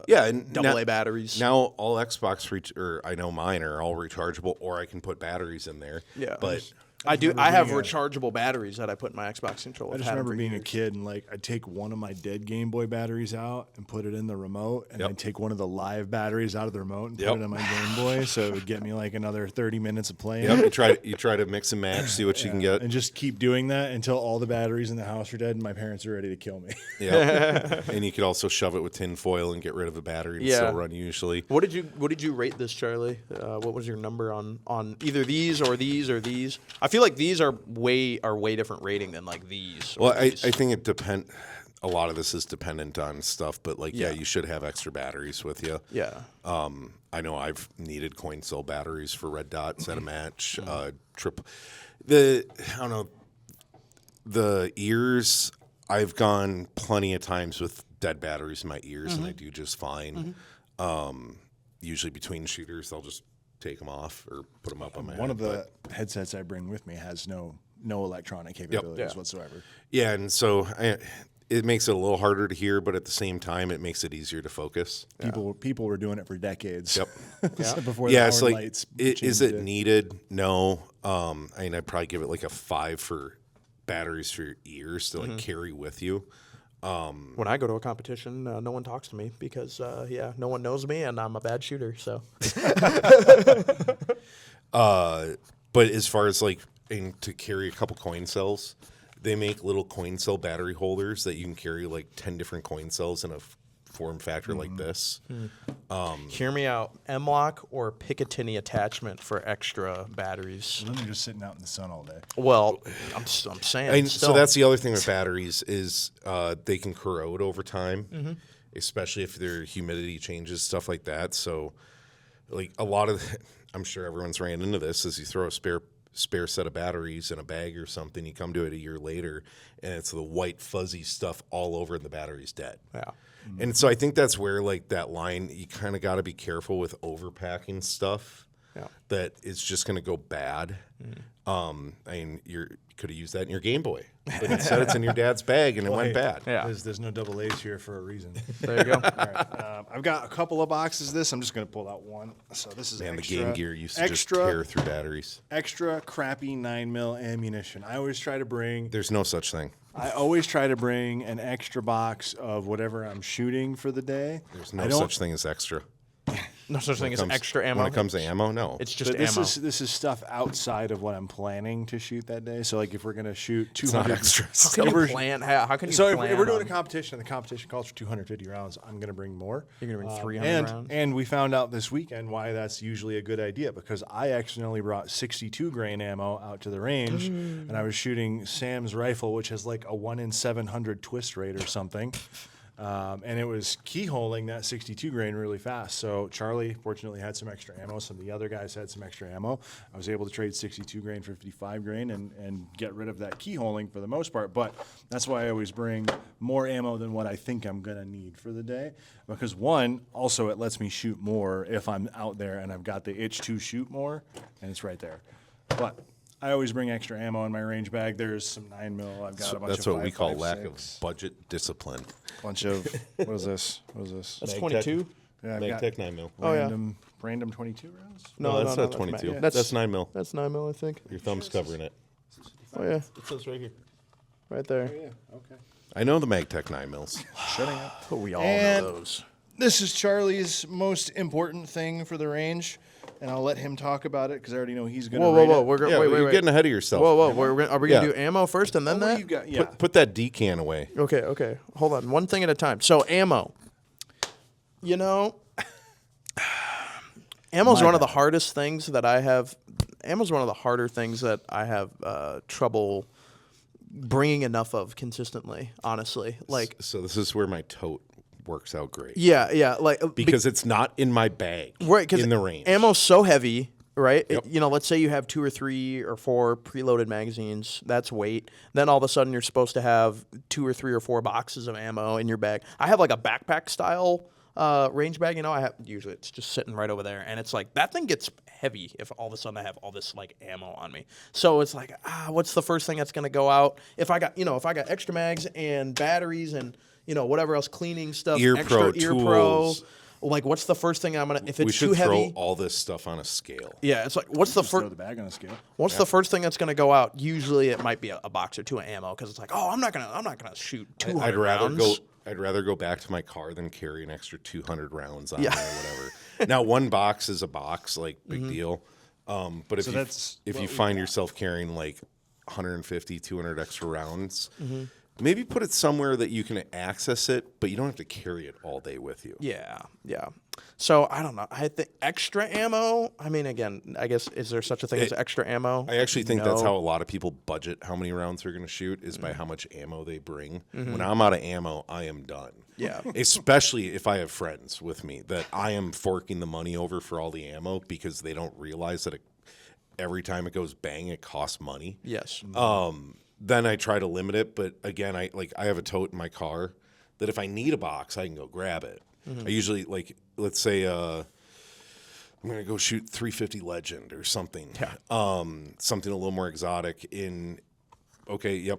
Speaker 3: Yeah, and
Speaker 2: double
Speaker 3: now-
Speaker 2: A batteries.
Speaker 3: Now all Xbox or I know mine are all rechargeable, or I can put batteries in there.
Speaker 2: Yeah.
Speaker 3: but
Speaker 2: I do. I have rechargeable batteries that I put in my Xbox controller.
Speaker 1: I just
Speaker 2: Had 'em
Speaker 1: remember
Speaker 2: for
Speaker 1: being a
Speaker 2: years.
Speaker 1: kid and like I'd take one of my dead Game Boy batteries out and put it in the remote, and
Speaker 3: Yep.
Speaker 1: I'd take one of the live batteries out of the remote and
Speaker 3: Yep.
Speaker 1: put it in my Game Boy, so it would get me like another 30 minutes of playing.
Speaker 3: yep, you try to mix and match, see what you can get.
Speaker 1: And just keep doing that until all the batteries in the house are dead and my parents are ready to kill me.
Speaker 3: Yep. And you could also shove it with tin foil and get rid of a battery and
Speaker 2: Yeah.
Speaker 3: still run usually.
Speaker 2: What did you rate this, Charlie? What was your number on either these or these or these? I feel like these are way different rating than like these. Or
Speaker 3: Well, I
Speaker 2: these.
Speaker 3: think a lot of this is dependent on stuff, but like, yeah, you should have extra batteries with you.
Speaker 2: Yeah.
Speaker 3: I know I've needed coin cell batteries for red dots at a match. I don't know, the ears, I've gone plenty of times with dead batteries in my ears, and I do just fine. Usually between shooters, I'll just take them off or put them up on my
Speaker 1: One
Speaker 3: head.
Speaker 1: of the headsets I bring with me has no electronic capabilities
Speaker 2: Yeah.
Speaker 1: whatsoever.
Speaker 3: Yeah, and so it makes it a little harder to hear, but at the same time, it makes it easier to focus.
Speaker 1: People were doing it for decades.
Speaker 3: Yep.
Speaker 1: Before the
Speaker 3: Yeah,
Speaker 1: power
Speaker 3: it's like,
Speaker 1: lights
Speaker 3: is
Speaker 1: changed
Speaker 3: it needed? No. I mean, I'd probably give it like a 5 for batteries for your ears to like carry with you.
Speaker 2: When I go to a competition, no one talks to me because no one knows me and I'm a bad shooter. So
Speaker 3: But as far as like to carry a couple coin cells, they make little coin cell battery holders that you can carry like 10 different coin cells in a form factor like this.
Speaker 2: hear me out. M-lock or Picatinny attachment for extra batteries.
Speaker 1: And then they're just sitting out in the sun all day.
Speaker 2: Well, I'm saying.
Speaker 3: And so
Speaker 2: still.
Speaker 3: that's the other thing with batteries is they can corrode over time, especially if their humidity changes, stuff like that. So, like a lot of, I'm sure everyone's ran into this, is you throw a spare set of batteries in a bag or something, you come to it a year later, and it's the white fuzzy stuff all over, and the battery's dead.
Speaker 2: Yeah.
Speaker 3: And so I think that's where like that line, you kind of got to be careful with overpacking stuff.
Speaker 2: Yeah.
Speaker 3: That it's just going to go bad. I mean, you could have used that in your Game Boy, but instead it's in your dad's bag and it went bad.
Speaker 2: Yeah.
Speaker 1: There's no double A's here for a reason.
Speaker 2: There you go.
Speaker 1: All right, I've got a couple of boxes of this. I'm just going to pull out one. So this is
Speaker 3: Man,
Speaker 1: extra,
Speaker 3: the Game Gear used to just tear through batteries.
Speaker 1: extra crappy 9mm ammunition. I always try to bring
Speaker 3: There's no such thing.
Speaker 1: an extra box of whatever I'm shooting for the day.
Speaker 3: There's no such thing as extra.
Speaker 2: No such thing as extra ammo.
Speaker 3: When it comes to ammo, no.
Speaker 2: It's just
Speaker 1: But this
Speaker 2: ammo.
Speaker 1: is stuff outside of what I'm planning to shoot that day. So like if we're gonna shoot 200
Speaker 3: not extra.
Speaker 2: How can you plan? How can you
Speaker 1: So
Speaker 2: plan?
Speaker 1: if we're doing
Speaker 2: on-
Speaker 1: a competition, the competition calls for 250 rounds. I'm going to bring more.
Speaker 2: You're gonna bring 300
Speaker 1: and,
Speaker 2: rounds?
Speaker 1: And we found out this weekend why that's usually a good idea, because I accidentally brought 62 grain ammo out to the range, and I was shooting Sam's rifle, which has like a 1 in 700 twist rate or something. And it was keyholing that 62 grain really fast. So Charlie fortunately had some extra ammo. Some of the other guys had some extra ammo. I was able to trade 62 grain for 55 grain and get rid of that keyholing for the most part. But that's why I always bring more ammo than what I think I'm going to need for the day. Because one, also it lets me shoot more if I'm out there and I've got the itch to shoot more, and it's right there. But I always bring extra ammo in my range bag. There's some 9mm. I've got a bunch
Speaker 3: That's
Speaker 1: of
Speaker 3: what we call
Speaker 1: 5.56,
Speaker 3: lack of budget discipline.
Speaker 1: bunch of what is this? What is this?
Speaker 2: That's
Speaker 3: Mag
Speaker 2: 22.
Speaker 1: Yeah, I've got
Speaker 3: Magtech 9mm.
Speaker 2: Oh, yeah.
Speaker 1: random 22 rounds.
Speaker 3: No, that's not
Speaker 2: that's
Speaker 3: 22.
Speaker 2: yeah.
Speaker 3: That's 9mm.
Speaker 2: That's 9mm, I think.
Speaker 3: Your thumb's covering it.
Speaker 2: Oh yeah,
Speaker 3: It says right here.
Speaker 2: right there.
Speaker 1: Yeah. Okay.
Speaker 3: I know the Magtech 9mm.
Speaker 1: Shutting up.
Speaker 2: Oh, we all
Speaker 1: And-
Speaker 2: know those.
Speaker 1: This is Charlie's most important thing for the range, and I'll let him talk about it because I already know he's going to.
Speaker 2: Whoa, whoa, whoa! We're
Speaker 3: Yeah,
Speaker 2: wait,
Speaker 3: you're
Speaker 2: wait.
Speaker 3: getting ahead of yourself.
Speaker 2: Whoa, whoa! Are we gonna
Speaker 3: Yeah.
Speaker 2: do ammo first and then
Speaker 1: What do
Speaker 2: that?
Speaker 1: you got? Yeah.
Speaker 3: Put that decan away.
Speaker 2: Okay. Hold on. One thing at a time. So ammo. You know, ammo's one of the hardest things that I have. Ammo's one of the harder things that I have trouble bringing enough of consistently. Honestly, like
Speaker 3: So this is where my tote works out great.
Speaker 2: yeah, like
Speaker 3: Because it's not in my bag.
Speaker 2: right, because
Speaker 3: in the range.
Speaker 2: ammo's so heavy. Right,
Speaker 3: Yep.
Speaker 2: you know, let's say you have 2 or 3 or 4 preloaded magazines. That's weight. Then all of a sudden, you're supposed to have 2 or 3 or 4 boxes of ammo in your bag. I have like a backpack style range bag. You know, I have usually it's just sitting right over there, and it's like that thing gets heavy if all of a sudden I have all this like ammo on me. So it's like, what's the first thing that's gonna go out? If I got extra mags and batteries and whatever else cleaning stuff,
Speaker 3: Ear
Speaker 2: extra
Speaker 3: Pro
Speaker 2: ear
Speaker 3: tools.
Speaker 2: pro. Like, what's the first thing I'm gonna? If it's
Speaker 3: we should
Speaker 2: too
Speaker 3: throw
Speaker 2: heavy,
Speaker 3: all this stuff on a scale.
Speaker 2: yeah, it's like what's the
Speaker 1: Throw
Speaker 2: first?
Speaker 1: the bag on a scale.
Speaker 2: What's the first thing that's going to go out? Usually, it might be a box or 2 of ammo because it's like, I'm not gonna shoot 200
Speaker 3: I'd rather
Speaker 2: rounds.
Speaker 3: I'd rather go back to my car than carry an extra 200 rounds on
Speaker 2: Yeah.
Speaker 3: me or whatever. Now, one box is a box, like big deal. But if
Speaker 1: So
Speaker 3: you
Speaker 1: that's
Speaker 3: if
Speaker 1: what
Speaker 3: you
Speaker 1: we
Speaker 3: find
Speaker 1: got.
Speaker 3: yourself carrying like 150, 200 extra rounds,
Speaker 2: Mm-hmm.
Speaker 3: maybe put it somewhere that you can access it, but you don't have to carry it all day with you.
Speaker 2: Yeah. So I don't know. I think extra ammo. I mean, again, I guess is there such a thing as extra ammo?
Speaker 3: I actually think that's
Speaker 2: No.
Speaker 3: how a lot of people budget how many rounds they're going to shoot is
Speaker 2: Mm-hmm.
Speaker 3: by how much ammo they bring. When I'm out of ammo, I am done.
Speaker 2: Yeah.
Speaker 3: Especially if I have friends with me that I am forking the money over for all the ammo because they don't realize that every time it goes bang, it costs money.
Speaker 2: Yes.
Speaker 3: Then I try to limit it, but again, I have a tote in my car that if I need a box, I can go grab it. I usually let's say I'm gonna go shoot 350 Legend or something.
Speaker 2: Yeah.
Speaker 3: Something a little more exotic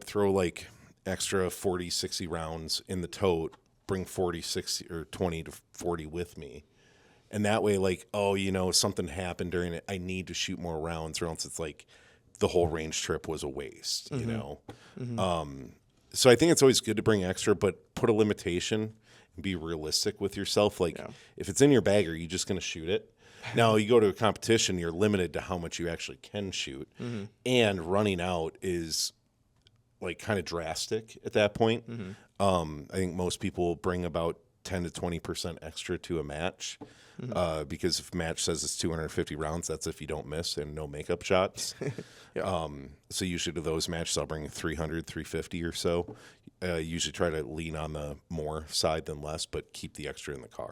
Speaker 3: throw like extra 40, 60 rounds in the tote, bring 40, 60 or 20 to 40 with me. And that way, something happened during it. I need to shoot more rounds, or else it's like the whole range trip was a waste, you know? So I think it's always good to bring extra, but put a limitation and be realistic with yourself. If it's in your bag, are you just going to shoot it? Now, you go to a competition, you're limited to how much you actually can shoot. And running out is kind of drastic at that point. I think most people bring about 10 to 20% extra to a match. Because if a match says it's 250 rounds, that's if you don't miss and no makeup shots. So usually to those matches, I'll bring 300, 350 or so. Usually try to lean on the more side than less, but keep the extra in the car.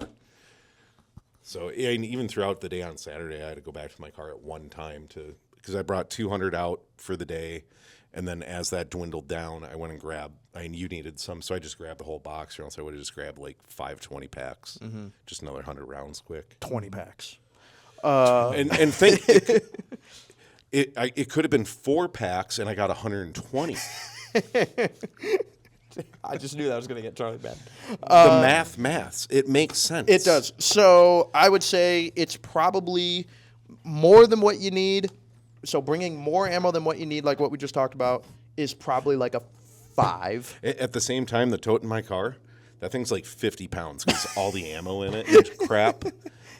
Speaker 3: So and even throughout the day on Saturday, I had to go back to my car at one time because I brought 200 out for the day. And then as that dwindled down, I went and grabbed, you needed some, so I just grabbed the whole box, or else I would have just grabbed 5 20 packs. Just another 100 rounds quick.
Speaker 2: 20 packs.
Speaker 3: And think, it could have been 4 packs, and I got 120.
Speaker 2: I just knew that was going to get Charlie bad.
Speaker 3: The maths. It makes sense.
Speaker 2: It does. So I would say it's probably more than what you need. So bringing more ammo than what you need, like what we just talked about, is probably like a 5.
Speaker 3: At the same time, the tote in my car, that thing's like 50 pounds because all the ammo in it and crap.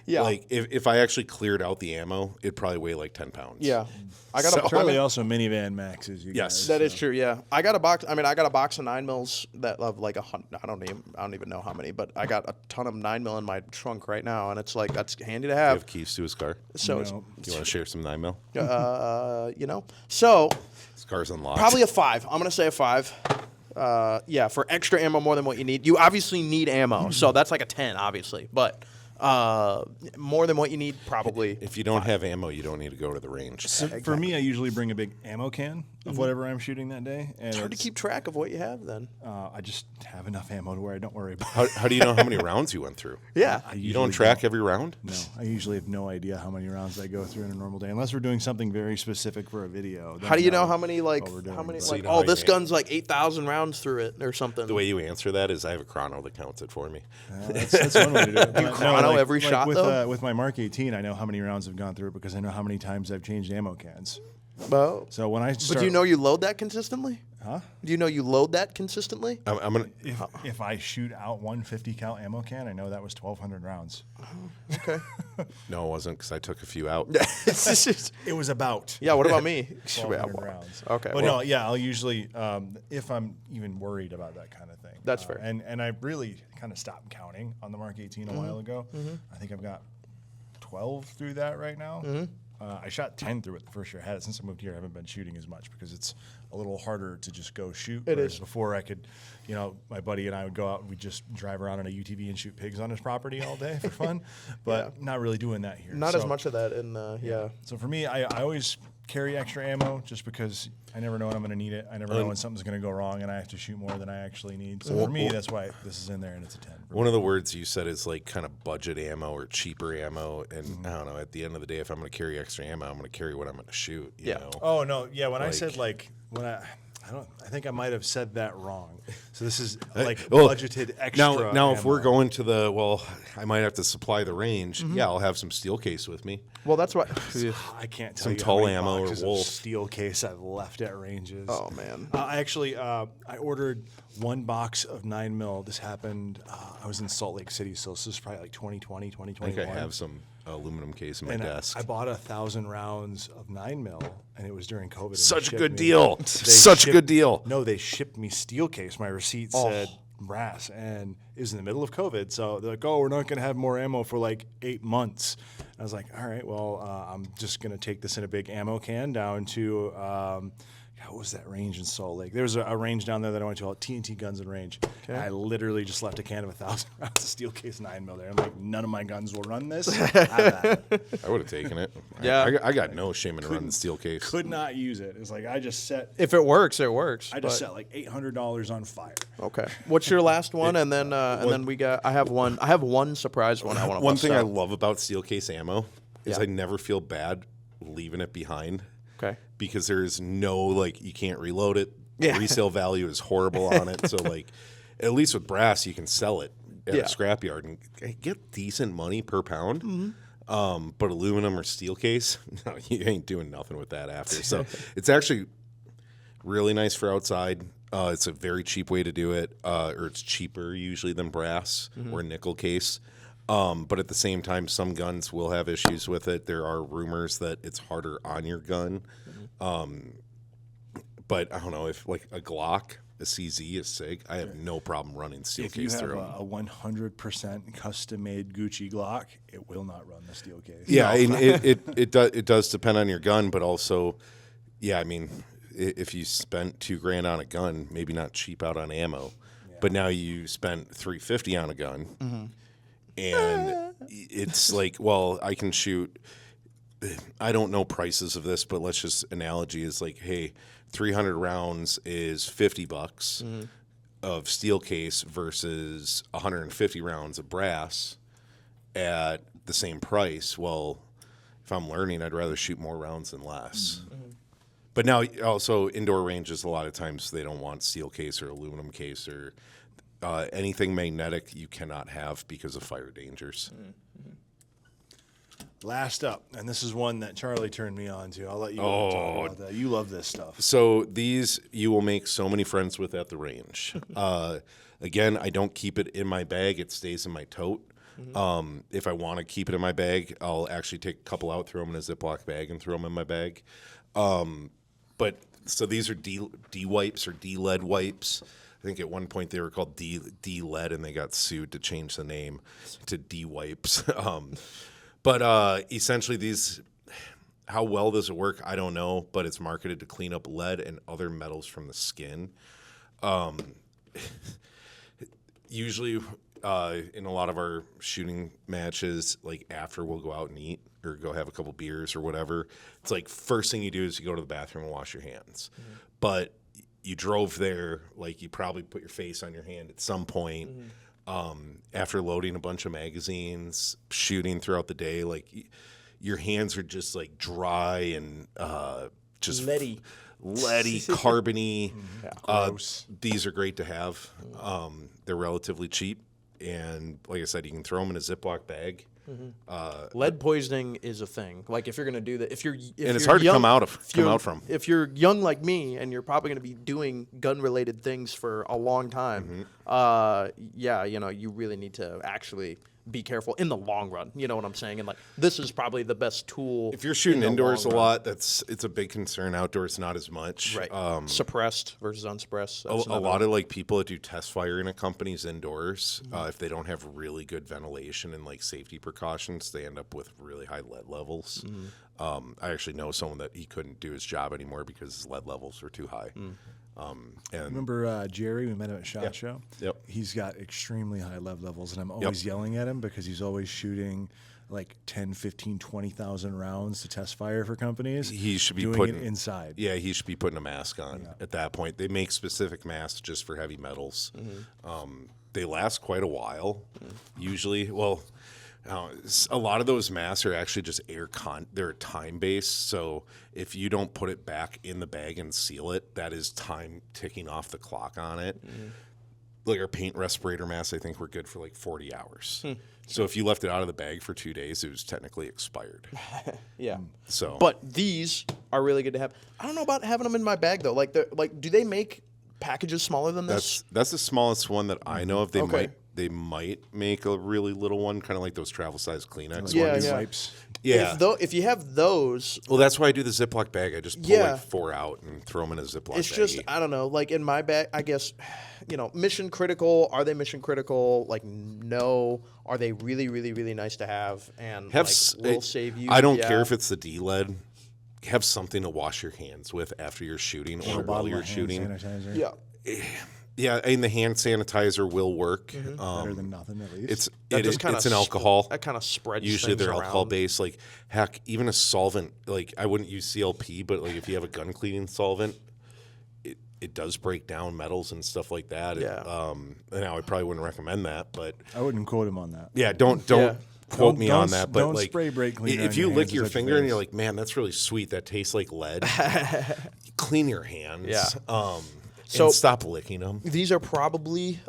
Speaker 2: Yeah.
Speaker 3: If I actually cleared out the ammo, it'd probably weigh 10 pounds.
Speaker 2: Yeah. I got
Speaker 3: So-
Speaker 1: Charlie also minivan maxes. You
Speaker 3: Yes.
Speaker 1: guys,
Speaker 2: That is
Speaker 1: so.
Speaker 2: true. Yeah, I got a box. I mean, I got a box of 9mm that of like 100. I don't even know how many, but I got a ton of 9mm in my trunk right now, and it's like that's handy to
Speaker 3: I
Speaker 2: have.
Speaker 3: have keys to his car.
Speaker 2: So
Speaker 1: No.
Speaker 3: You want to share some 9mm?
Speaker 2: so
Speaker 3: His car's unlocked.
Speaker 2: probably a 5. I'm gonna say a 5. Yeah, for extra ammo more than what you need. You obviously need ammo, so that's like a 10, obviously, but more than what you need, probably.
Speaker 3: If you don't have ammo, you don't need to go to the range.
Speaker 1: So for me, I usually bring a big ammo can, of whatever I'm shooting that day. And
Speaker 2: It's hard to keep track of what you have then.
Speaker 1: I just have enough ammo to where I don't worry about
Speaker 3: How do you know how many rounds you went through?
Speaker 2: Yeah.
Speaker 3: You don't track every round?
Speaker 1: No, I usually have no idea how many rounds I go through in a normal day, unless we're doing something very specific for a video.
Speaker 2: How do you know how many
Speaker 1: what we're doing,
Speaker 2: how many
Speaker 1: but-
Speaker 3: So
Speaker 2: like
Speaker 3: you know how
Speaker 2: this
Speaker 3: you-
Speaker 2: gun's like 8,000 rounds through it or something?
Speaker 3: The way you answer that is I have a chrono that counts it for me.
Speaker 1: That's one way to do it. But
Speaker 2: chrono every shot,
Speaker 1: with,
Speaker 2: though?
Speaker 1: With my Mark 18, I know how many rounds have gone through it because I know how many times I've changed ammo cans.
Speaker 2: Well,
Speaker 1: So when I
Speaker 2: but
Speaker 1: start,
Speaker 2: do you know you load that consistently?
Speaker 1: Huh?
Speaker 2: Do you know you load that consistently?
Speaker 3: I'm gonna.
Speaker 1: if I shoot out 150 cal ammo can, I know that was 1,200 rounds.
Speaker 2: Okay.
Speaker 3: No, it wasn't because I took a few out.
Speaker 2: It's just-
Speaker 1: It was about.
Speaker 2: yeah. What about me?
Speaker 1: 1,200 rounds.
Speaker 2: Okay,
Speaker 1: But
Speaker 2: well-
Speaker 1: no, yeah, I'll usually, if I'm even worried about that kind of thing.
Speaker 2: That's fair.
Speaker 1: And I really kind of stopped counting on the Mark 18 a while ago. I think I've got 12 through that right now. I shot 10 through it the first year I had it. Since I moved here, I haven't been shooting as much because it's a little harder to just go shoot.
Speaker 2: It
Speaker 1: Whereas
Speaker 2: is.
Speaker 1: Before I could, my buddy and I would go out and we'd just drive around in a UTV and shoot pigs on his property all day for fun. But not really doing that here.
Speaker 2: Not as
Speaker 1: So-
Speaker 2: much of that in yeah.
Speaker 1: So for me, I always carry extra ammo just because I never know when I'm going to need it. I never know when something's going to go wrong and I have to shoot more than I actually need. So for me, that's why this is in there and it's a 10.
Speaker 3: One of the words you said is like kind of budget ammo or cheaper ammo, and I don't know. At the end of the day, if I'm going to carry extra ammo, I'm going to carry what I'm going to shoot. You
Speaker 2: Yeah.
Speaker 3: know?
Speaker 1: Oh no, yeah. When I
Speaker 3: Like-
Speaker 1: said when I think I might have said that wrong. So this is like
Speaker 3: well,
Speaker 1: budgeted extra.
Speaker 3: Now, if we're
Speaker 1: ammo.
Speaker 3: going to I might have to supply the range. Yeah, I'll have some steel case with me.
Speaker 2: Well, that's what.
Speaker 1: I can't tell
Speaker 3: some
Speaker 1: you
Speaker 3: tall
Speaker 1: how many
Speaker 3: ammo or
Speaker 1: boxes of
Speaker 3: wolf.
Speaker 1: steel case I've left at ranges.
Speaker 2: Oh man.
Speaker 1: I actually I ordered one box of 9mm. This happened. I was in Salt Lake City, so this is probably like 2020,
Speaker 3: I
Speaker 1: 2021.
Speaker 3: think I have some aluminum case in my
Speaker 1: And
Speaker 3: desk.
Speaker 1: I bought 1,000 rounds of 9mm, and it was during COVID. and they
Speaker 3: Such a
Speaker 1: shipped
Speaker 3: good
Speaker 1: me-
Speaker 3: deal.
Speaker 1: they
Speaker 3: Such a
Speaker 1: shipped-
Speaker 3: good deal.
Speaker 1: No, they shipped me steel case. My receipt said brass, and it was in the middle of COVID. So they're like, "Oh, we're not going to have more ammo for like 8 months." I was like, "All right, well, I'm just going to take this in a big ammo can down to." What was that range in Salt Lake? There was a range down there that I went to called TNT Guns and Range. I literally just left a can of 1,000 rounds of steel case 9mm there. I'm like, none of my guns will run this. Have at it.
Speaker 3: I would have taken it.
Speaker 2: Yeah.
Speaker 3: I got no shame in running steel case.
Speaker 1: Could not use it. It's like I just set
Speaker 2: It works.
Speaker 1: I just set like $800 on fire.
Speaker 2: Okay. What's your last one? And then I have one surprise one I want to.
Speaker 3: One thing I love about steel case ammo is
Speaker 2: Yeah.
Speaker 3: I never feel bad leaving it behind.
Speaker 2: Okay.
Speaker 3: Because there's no you can't reload it.
Speaker 2: Yeah.
Speaker 3: Resale value is horrible on it. So at least with brass you can sell it at
Speaker 2: Yeah.
Speaker 3: a scrapyard and get decent money per pound.
Speaker 2: Mm-hmm.
Speaker 3: But aluminum or steel case, no, you ain't doing nothing with that after. So it's actually really nice for outside. It's a very cheap way to do it, or it's cheaper usually than brass or nickel case. But at the same time, some guns will have issues with it. There are rumors that it's harder on your gun. But I don't know if like a Glock, a CZ, a SIG, I have no problem running steel
Speaker 1: If you
Speaker 3: case
Speaker 1: have
Speaker 3: through
Speaker 1: a 100% custom-made Gucci Glock, it will not run the steel case.
Speaker 3: Yeah, and it does depend on your gun, but also, yeah, I mean, if you spent $2,000 on a gun, maybe not cheap out on ammo, but now you spent $350 on a gun, and it's like, well, I can shoot. I don't know prices of this, but let's just analogy is like, hey, 300 rounds is $50 of steel case versus 150 rounds of brass at the same price. Well, if I'm learning, I'd rather shoot more rounds than less. But now also indoor ranges, a lot of times they don't want steel case or aluminum case or anything magnetic you cannot have because of fire dangers.
Speaker 1: Last up, and this is one that Charlie turned me on to. I'll let you talk about that. You love this stuff.
Speaker 3: So these you will make so many friends with at the range. Again, I don't keep it in my bag. It stays in my tote. If I want to keep it in my bag, I'll actually take a couple out, throw them in a Ziploc bag, and throw them in my bag. But so these are D wipes or D lead wipes. I think at one point they were called D lead, and they got sued to change the name to D wipes. But essentially, these, how well does it work? I don't know, but it's marketed to clean up lead and other metals from the skin. Usually, in a lot of our shooting matches, like after we'll go out and eat, or go have a couple beers or whatever, it's like first thing you do is you go to the bathroom and wash your hands. But you drove there, like you probably put your face on your hand at some point. After loading a bunch of magazines, shooting throughout the day, like your hands are just like dry and just
Speaker 2: Leady,
Speaker 3: carbony.
Speaker 1: Gross.
Speaker 3: These are great to have. They're relatively cheap, and like I said, you can throw them in a Ziploc bag.
Speaker 2: Lead poisoning is a thing. Like if you're gonna do that, and
Speaker 3: it's hard to come out from.
Speaker 2: If you're young like me, and you're probably gonna be doing gun-related things for a long time, yeah, you really need to actually be careful in the long run. You know what I'm saying? And like this is probably the best tool.
Speaker 3: If you're shooting
Speaker 2: in the
Speaker 3: indoors a
Speaker 2: long run.
Speaker 3: lot, it's a big concern. Outdoors, not as much.
Speaker 2: Right. Suppressed versus unsuppressed.
Speaker 3: A lot of like people that do test firing at companies indoors, if they don't have really good ventilation and like safety precautions, they end up with really high lead levels. I actually know someone that he couldn't do his job anymore because his lead levels were too high. And
Speaker 1: Remember Jerry? We met him at SHOT Show.
Speaker 3: Yep.
Speaker 1: He's got extremely high lead levels, and I'm always yelling at him because he's always shooting like 10, 15, 20,000 rounds to test fire for companies.
Speaker 3: he should be
Speaker 1: doing
Speaker 3: putting
Speaker 1: it inside.
Speaker 3: Yeah, he should be putting a mask on at that point. They make specific masks just for heavy metals. They last quite a while, usually. Well, a lot of those masks are actually just they're time based. So if you don't put it back in the bag and seal it, that is time ticking off the clock on it. Like our paint respirator masks, I think were good for like 40 hours. So if you left it out of the bag for 2 days, it was technically expired.
Speaker 2: Yeah.
Speaker 3: So,
Speaker 2: But these are really good to have. I don't know about having them in my bag though. Like, do they make packages smaller than this?
Speaker 3: that's the smallest one that I know of. They might make a really little one, kind of like those travel size Kleenex
Speaker 2: Yeah,
Speaker 3: ones.
Speaker 2: yeah.
Speaker 1: Wipes.
Speaker 3: Yeah.
Speaker 2: If you have those,
Speaker 3: Well, that's why I do the Ziploc bag. I just pull
Speaker 2: Yeah.
Speaker 3: like 4 out and throw them in a Ziploc
Speaker 2: it's
Speaker 3: baggie.
Speaker 2: just I don't know. Like in my bag, I guess, mission critical. Are they mission critical? Like no. Are they really, really, really nice to have? And will save you.
Speaker 3: I don't
Speaker 2: Yeah.
Speaker 3: care if it's the D-lead. Have something to wash your hands with after you're shooting or while
Speaker 1: Bottle
Speaker 3: you're
Speaker 1: of hand
Speaker 3: shooting.
Speaker 1: sanitizer.
Speaker 2: Yeah.
Speaker 3: Yeah, and the hand sanitizer will work.
Speaker 1: Better than nothing, at least.
Speaker 3: It's an alcohol.
Speaker 2: That kind of spreads.
Speaker 3: Usually
Speaker 2: things
Speaker 3: they're
Speaker 2: around.
Speaker 3: alcohol based. Like heck, even a solvent. Like I wouldn't use CLP, but like if you have a gun cleaning solvent, it does break down metals and stuff like that.
Speaker 2: Yeah.
Speaker 3: Now I probably wouldn't recommend that, but
Speaker 1: I wouldn't quote him on that.
Speaker 3: yeah, don't
Speaker 2: Yeah.
Speaker 3: quote me on
Speaker 1: Don't-
Speaker 3: that. But
Speaker 1: don't
Speaker 3: like,
Speaker 1: spray brake cleaner
Speaker 3: if
Speaker 1: on
Speaker 3: you
Speaker 1: your
Speaker 3: lick
Speaker 1: hands
Speaker 3: your
Speaker 1: and touch your
Speaker 3: finger and you're
Speaker 1: face.
Speaker 3: like, man, that's really sweet. That tastes like lead. Clean your hands.
Speaker 2: Yeah.
Speaker 3: So and stop licking them.
Speaker 2: These are probably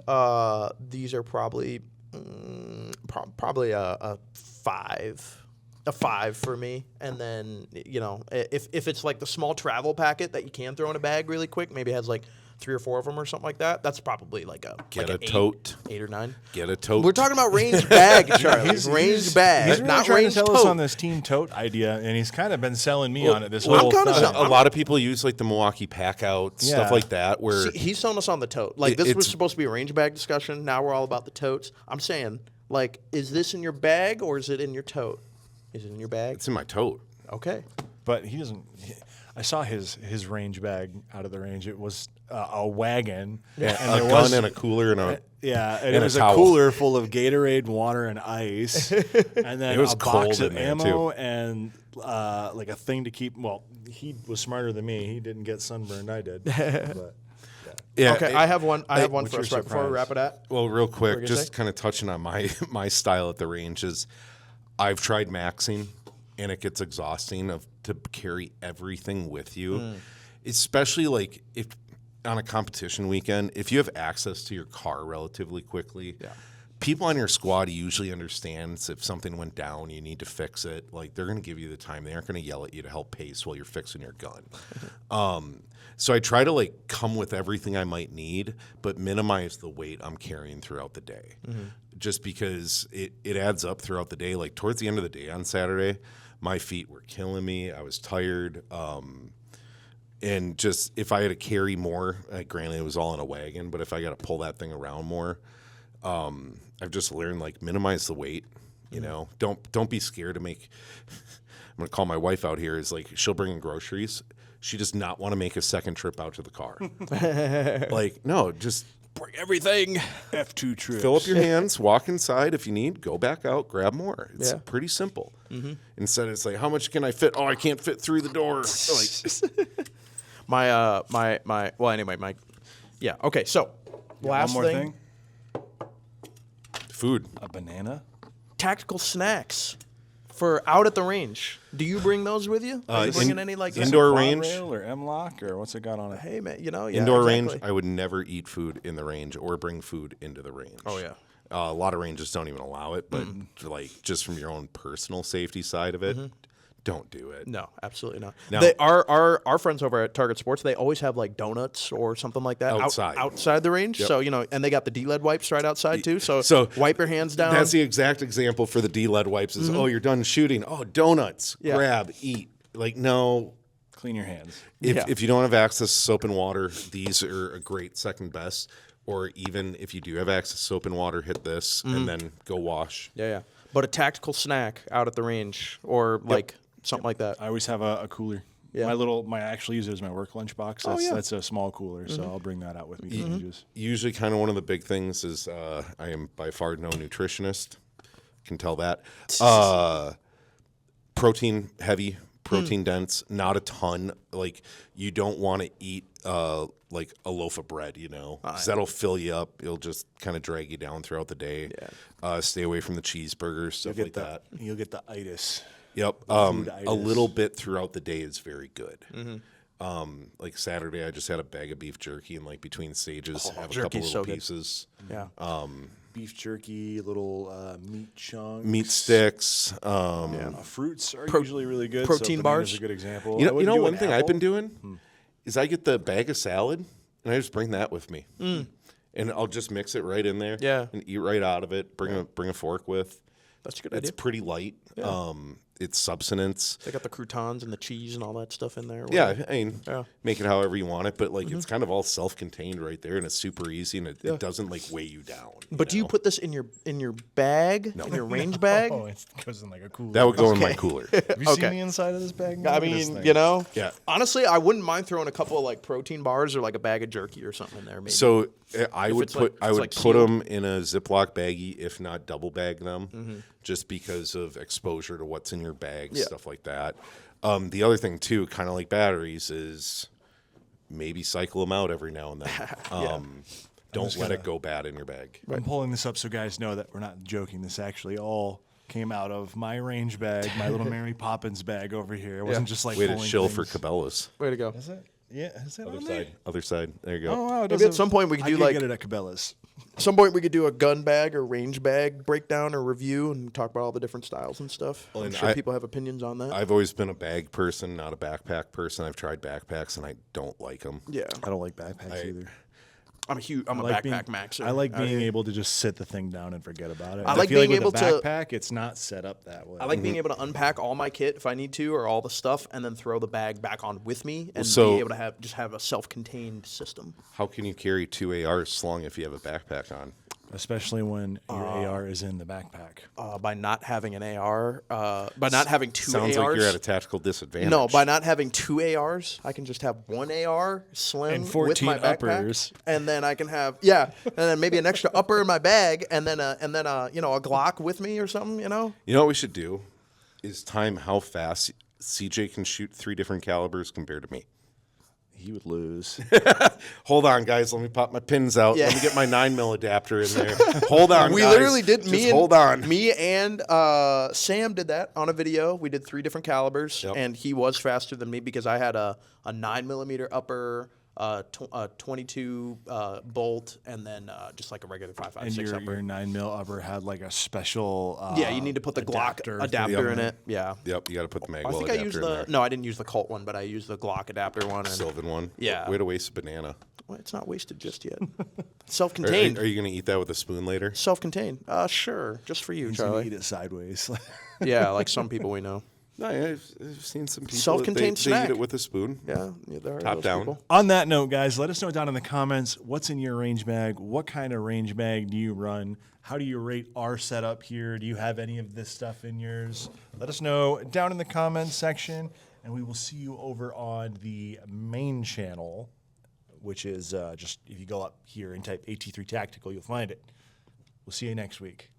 Speaker 2: probably a 5. A 5 for me, and then if it's like the small travel packet that you can throw in a bag really quick, maybe it has like 3 or 4 of them or something like that. That's probably like a
Speaker 3: Get
Speaker 2: like
Speaker 3: a
Speaker 2: an
Speaker 3: tote.
Speaker 2: 8 or 9.
Speaker 3: Get a tote.
Speaker 2: We're talking about range bag, Charlie. Range bag,
Speaker 1: He's really
Speaker 2: not
Speaker 1: trying
Speaker 2: range
Speaker 1: to tell us
Speaker 2: tote.
Speaker 1: on this team tote idea, and he's kind of been selling me on it this
Speaker 2: well,
Speaker 1: whole
Speaker 2: I'm kinda
Speaker 1: time.
Speaker 2: sell-
Speaker 3: a lot of people use like the Milwaukee pack out stuff
Speaker 1: Yeah.
Speaker 3: like that where
Speaker 2: See, he's selling us on the tote. Like this was
Speaker 3: it's-
Speaker 2: supposed to be a range bag discussion. Now we're all about the totes. I'm saying, like, is this in your bag or is it in your tote? Is it in your bag?
Speaker 3: it's in my tote.
Speaker 2: Okay.
Speaker 1: But he doesn't. I saw his range bag out of the range. It was a wagon, and
Speaker 3: A
Speaker 1: there
Speaker 3: gun
Speaker 1: was
Speaker 3: and a cooler and a
Speaker 1: yeah, and
Speaker 3: and
Speaker 1: it
Speaker 3: a
Speaker 1: was a
Speaker 3: towel.
Speaker 1: cooler full of Gatorade, water, and ice, and then
Speaker 3: It was
Speaker 1: a
Speaker 3: cold
Speaker 1: box of
Speaker 3: in there,
Speaker 1: ammo and like a thing to keep. Well, he was smarter than me. He didn't get sunburned. I did. But,
Speaker 3: yeah.
Speaker 2: Okay, I have one. I have one
Speaker 1: what's
Speaker 2: for us
Speaker 1: your
Speaker 2: right before we wrap
Speaker 1: surprise?
Speaker 2: it at.
Speaker 3: Well, real quick,
Speaker 2: gonna
Speaker 3: just
Speaker 2: say?
Speaker 3: kind of touching on my style at the range is I've tried maxing, and it gets exhausting to carry everything with you, especially like if on a competition weekend, if you have access to your car relatively quickly.
Speaker 2: Yeah.
Speaker 3: People on your squad usually understands if something went down, you need to fix it. Like they're going to give you the time. They aren't going to yell at you to help pace while you're fixing your gun. So I try to like come with everything I might need, but minimize the weight I'm carrying throughout the day. Just because it adds up throughout the day. Like towards the end of the day on Saturday, my feet were killing me. I was tired. And just if I had to carry more, granted it was all in a wagon, but if I got to pull that thing around more, I've just learned like minimize the weight. You know, don't be scared to make. I'm gonna call my wife out here. Is like she'll bring in groceries. She does not want to make a second trip out to the car. Like no, just
Speaker 2: Bring everything.
Speaker 1: F2 trips.
Speaker 3: Fill up your hands, walk inside. If you need, go back out, grab more. It's
Speaker 2: Yeah.
Speaker 3: pretty simple. Instead, it's like, how much can I fit? Oh, I can't fit through the door. Like,
Speaker 2: Yeah. Okay. So, last
Speaker 1: One more thing.
Speaker 3: food.
Speaker 1: A banana.
Speaker 2: tactical snacks for out at the range. Do you bring those with you? Are you bringing any like
Speaker 3: indoor
Speaker 1: Quad
Speaker 3: range?
Speaker 1: rail or M-Lock or what's it got on it?
Speaker 2: Hey man, yeah,
Speaker 3: Indoor
Speaker 2: exactly.
Speaker 3: range, I would never eat food in the range or bring food into the range.
Speaker 2: Oh, yeah.
Speaker 3: A lot of ranges don't even allow it, but like just from your own personal safety side of it, don't do it.
Speaker 2: No, absolutely not.
Speaker 3: No.
Speaker 2: They, our friends over at Target Sports, they always have like donuts or something like that outside the range.
Speaker 3: Yep.
Speaker 2: So and they got the D-lead wipes right outside too. So,
Speaker 3: So
Speaker 2: wipe your hands down.
Speaker 3: That's the exact example for the D-lead wipes is, oh, you're done shooting. Oh, donuts.
Speaker 2: Yeah.
Speaker 3: Grab, eat. Like, no.
Speaker 1: Clean your hands.
Speaker 3: If you don't have access to soap and water, these are a great second best. Or even if you do have access to soap and water, hit this and then go wash.
Speaker 2: Yeah. But a tactical snack out at the range or like something like that.
Speaker 1: I always have a cooler.
Speaker 2: Yeah.
Speaker 1: I actually use it as my work lunchbox. That's a small cooler, so I'll bring that out with me to ranges.
Speaker 3: Usually kind of one of the big things is I am by far no nutritionist. Can tell that. Protein heavy, protein dense, not a ton. Like you don't want to eat like a loaf of bread, you know, 'cause that'll fill you up. It'll just kind of drag you down throughout the day. Stay away from the cheeseburgers, stuff like that.
Speaker 1: You'll get the itis.
Speaker 3: Yep.
Speaker 1: food-itis.
Speaker 3: A little bit throughout the day is very good. Like Saturday, I just had a bag of beef jerky and like between stages, have a couple
Speaker 2: jerky's
Speaker 3: little
Speaker 2: so good.
Speaker 3: pieces.
Speaker 2: Yeah.
Speaker 1: Beef jerky, little meat chunks.
Speaker 3: Meat sticks.
Speaker 1: Fruits are
Speaker 2: Pro-
Speaker 1: usually really good.
Speaker 2: protein
Speaker 1: so
Speaker 2: bars.
Speaker 1: Is a good example.
Speaker 3: You
Speaker 1: I
Speaker 3: know,
Speaker 1: wouldn't do
Speaker 3: one
Speaker 1: an
Speaker 3: thing I've
Speaker 1: apple.
Speaker 3: been doing is I get the bag of salad and I just bring that with me, and I'll just mix it right in there.
Speaker 2: Yeah.
Speaker 3: and eat right out of it. Bring a fork with.
Speaker 2: That's a good
Speaker 3: It's
Speaker 2: idea.
Speaker 3: pretty light. It's substance.
Speaker 2: They got the croutons and the cheese and all that stuff in there.
Speaker 3: Yeah, I mean,
Speaker 2: Yeah.
Speaker 3: make it however you want it, but like it's kind of all self-contained right there, and it's super easy, and it doesn't like weigh you down.
Speaker 2: But do you
Speaker 3: know?
Speaker 2: put this in your bag, in your range bag?
Speaker 1: Oh, it goes in like a cooler.
Speaker 3: That would go in my cooler.
Speaker 1: Have you
Speaker 2: Okay.
Speaker 1: seen the inside of this bag?
Speaker 2: I
Speaker 1: Look at this
Speaker 2: mean,
Speaker 1: thing.
Speaker 2: you know,
Speaker 3: Yeah.
Speaker 2: honestly, I wouldn't mind throwing a couple of like protein bars or like a bag of jerky or something in there. Maybe.
Speaker 3: So I would
Speaker 2: it's like-
Speaker 3: put
Speaker 2: it's like
Speaker 3: put
Speaker 2: sealed.
Speaker 3: them in a Ziploc baggie, if not double bag them, just because of exposure to what's in your bags,
Speaker 2: Yeah.
Speaker 3: stuff like that. The other thing too, kind of like batteries, is maybe cycle them out every now and then. Don't let it go bad in your bag.
Speaker 1: I'm pulling this up so guys know that we're not joking. This actually all came out of my range bag, my little Mary Poppins bag over here. It wasn't just like
Speaker 3: Way to
Speaker 1: pulling
Speaker 3: shill for
Speaker 1: things.
Speaker 3: Cabela's.
Speaker 2: Way to go.
Speaker 1: Is it? Yeah, is it
Speaker 3: Other
Speaker 1: on
Speaker 3: side. Other side. There you go.
Speaker 1: Oh, wow, it
Speaker 2: Maybe at
Speaker 1: doesn't-
Speaker 2: some point we could
Speaker 1: I
Speaker 2: do
Speaker 1: could
Speaker 2: like
Speaker 1: get it at Cabela's.
Speaker 2: some point we could do a gun bag or range bag breakdown or review and talk about all the different styles and stuff. I'm
Speaker 3: and
Speaker 2: sure people have opinions on that.
Speaker 3: I've always been a bag person, not a backpack person. I've tried backpacks and I don't like them.
Speaker 2: yeah,
Speaker 1: I don't like backpacks either.
Speaker 2: I'm a
Speaker 1: like
Speaker 2: backpack
Speaker 1: being,
Speaker 2: maxer.
Speaker 1: I like
Speaker 2: out
Speaker 1: being
Speaker 2: here.
Speaker 1: able to just sit the thing down and forget about it.
Speaker 2: I like
Speaker 1: feel
Speaker 2: being
Speaker 1: with
Speaker 2: able
Speaker 1: a
Speaker 2: to-
Speaker 1: backpack. It's not set up that way.
Speaker 2: I like being able to unpack all my kit if I need to, or all the stuff, and then throw the bag back on with me, and
Speaker 3: so-
Speaker 2: be able to have a self-contained system.
Speaker 3: How can you carry 2 ARs slung if you have a backpack on?
Speaker 1: Especially when your AR is in the backpack.
Speaker 2: By not having an AR, by not having two
Speaker 3: Sounds
Speaker 2: ARs.
Speaker 3: like you're at a tactical disadvantage.
Speaker 2: No, by not having two ARs, I can just have one AR sling
Speaker 1: And
Speaker 2: with
Speaker 1: 14
Speaker 2: my backpack,
Speaker 1: uppers.
Speaker 2: and then I can have and then maybe an extra upper in my bag, and then a Glock with me or something. You know,
Speaker 3: You know what we should do is time how fast CJ can shoot 3 different calibers compared to me.
Speaker 1: He would lose.
Speaker 3: Hold on, guys. Let me pop my pins out.
Speaker 2: Yeah.
Speaker 3: Let me get my 9mm adapter in there. Hold on,
Speaker 2: we
Speaker 3: guys.
Speaker 2: literally did.
Speaker 3: Just hold on.
Speaker 2: Me and Sam did that on a video. We did 3 different calibers,
Speaker 3: Yep.
Speaker 2: and he was faster than me because I had a 9mm upper. 22 bolt, and then just like a regular 5.56
Speaker 1: And
Speaker 2: upper.
Speaker 1: your 9mm upper had like a special.
Speaker 2: Yeah, you need to put the Glock adapter in it. Yeah.
Speaker 3: Yep, you got to put the
Speaker 2: I
Speaker 3: Magwell
Speaker 2: think I
Speaker 3: adapter
Speaker 2: used
Speaker 3: in there.
Speaker 2: no, I didn't use the Colt one, but I used the Glock adapter one. And,
Speaker 3: Sylvan one.
Speaker 2: Yeah.
Speaker 3: Way to waste a banana.
Speaker 2: well, it's not wasted just yet.
Speaker 3: Are,
Speaker 2: Self-contained.
Speaker 3: are you going to eat that with a spoon later?
Speaker 2: Self-contained. Sure, just for you,
Speaker 1: He's gonna
Speaker 2: Charlie.
Speaker 1: eat it sideways.
Speaker 2: Yeah, like some people we know.
Speaker 3: No, I've seen some people.
Speaker 2: Self-contained
Speaker 3: they
Speaker 2: snack.
Speaker 3: eat it with a spoon.
Speaker 2: Yeah, there are
Speaker 3: Top
Speaker 2: those
Speaker 3: down.
Speaker 2: people.
Speaker 1: On that note, guys, let us know down in the comments what's in your range bag. What kind of range bag do you run? How do you rate our setup here? Do you have any of this stuff in yours? Let us know down in the comments section, and we will see you over on the main channel which is just if you go up here and type AT3 Tactical, you'll find it. We'll see you next week.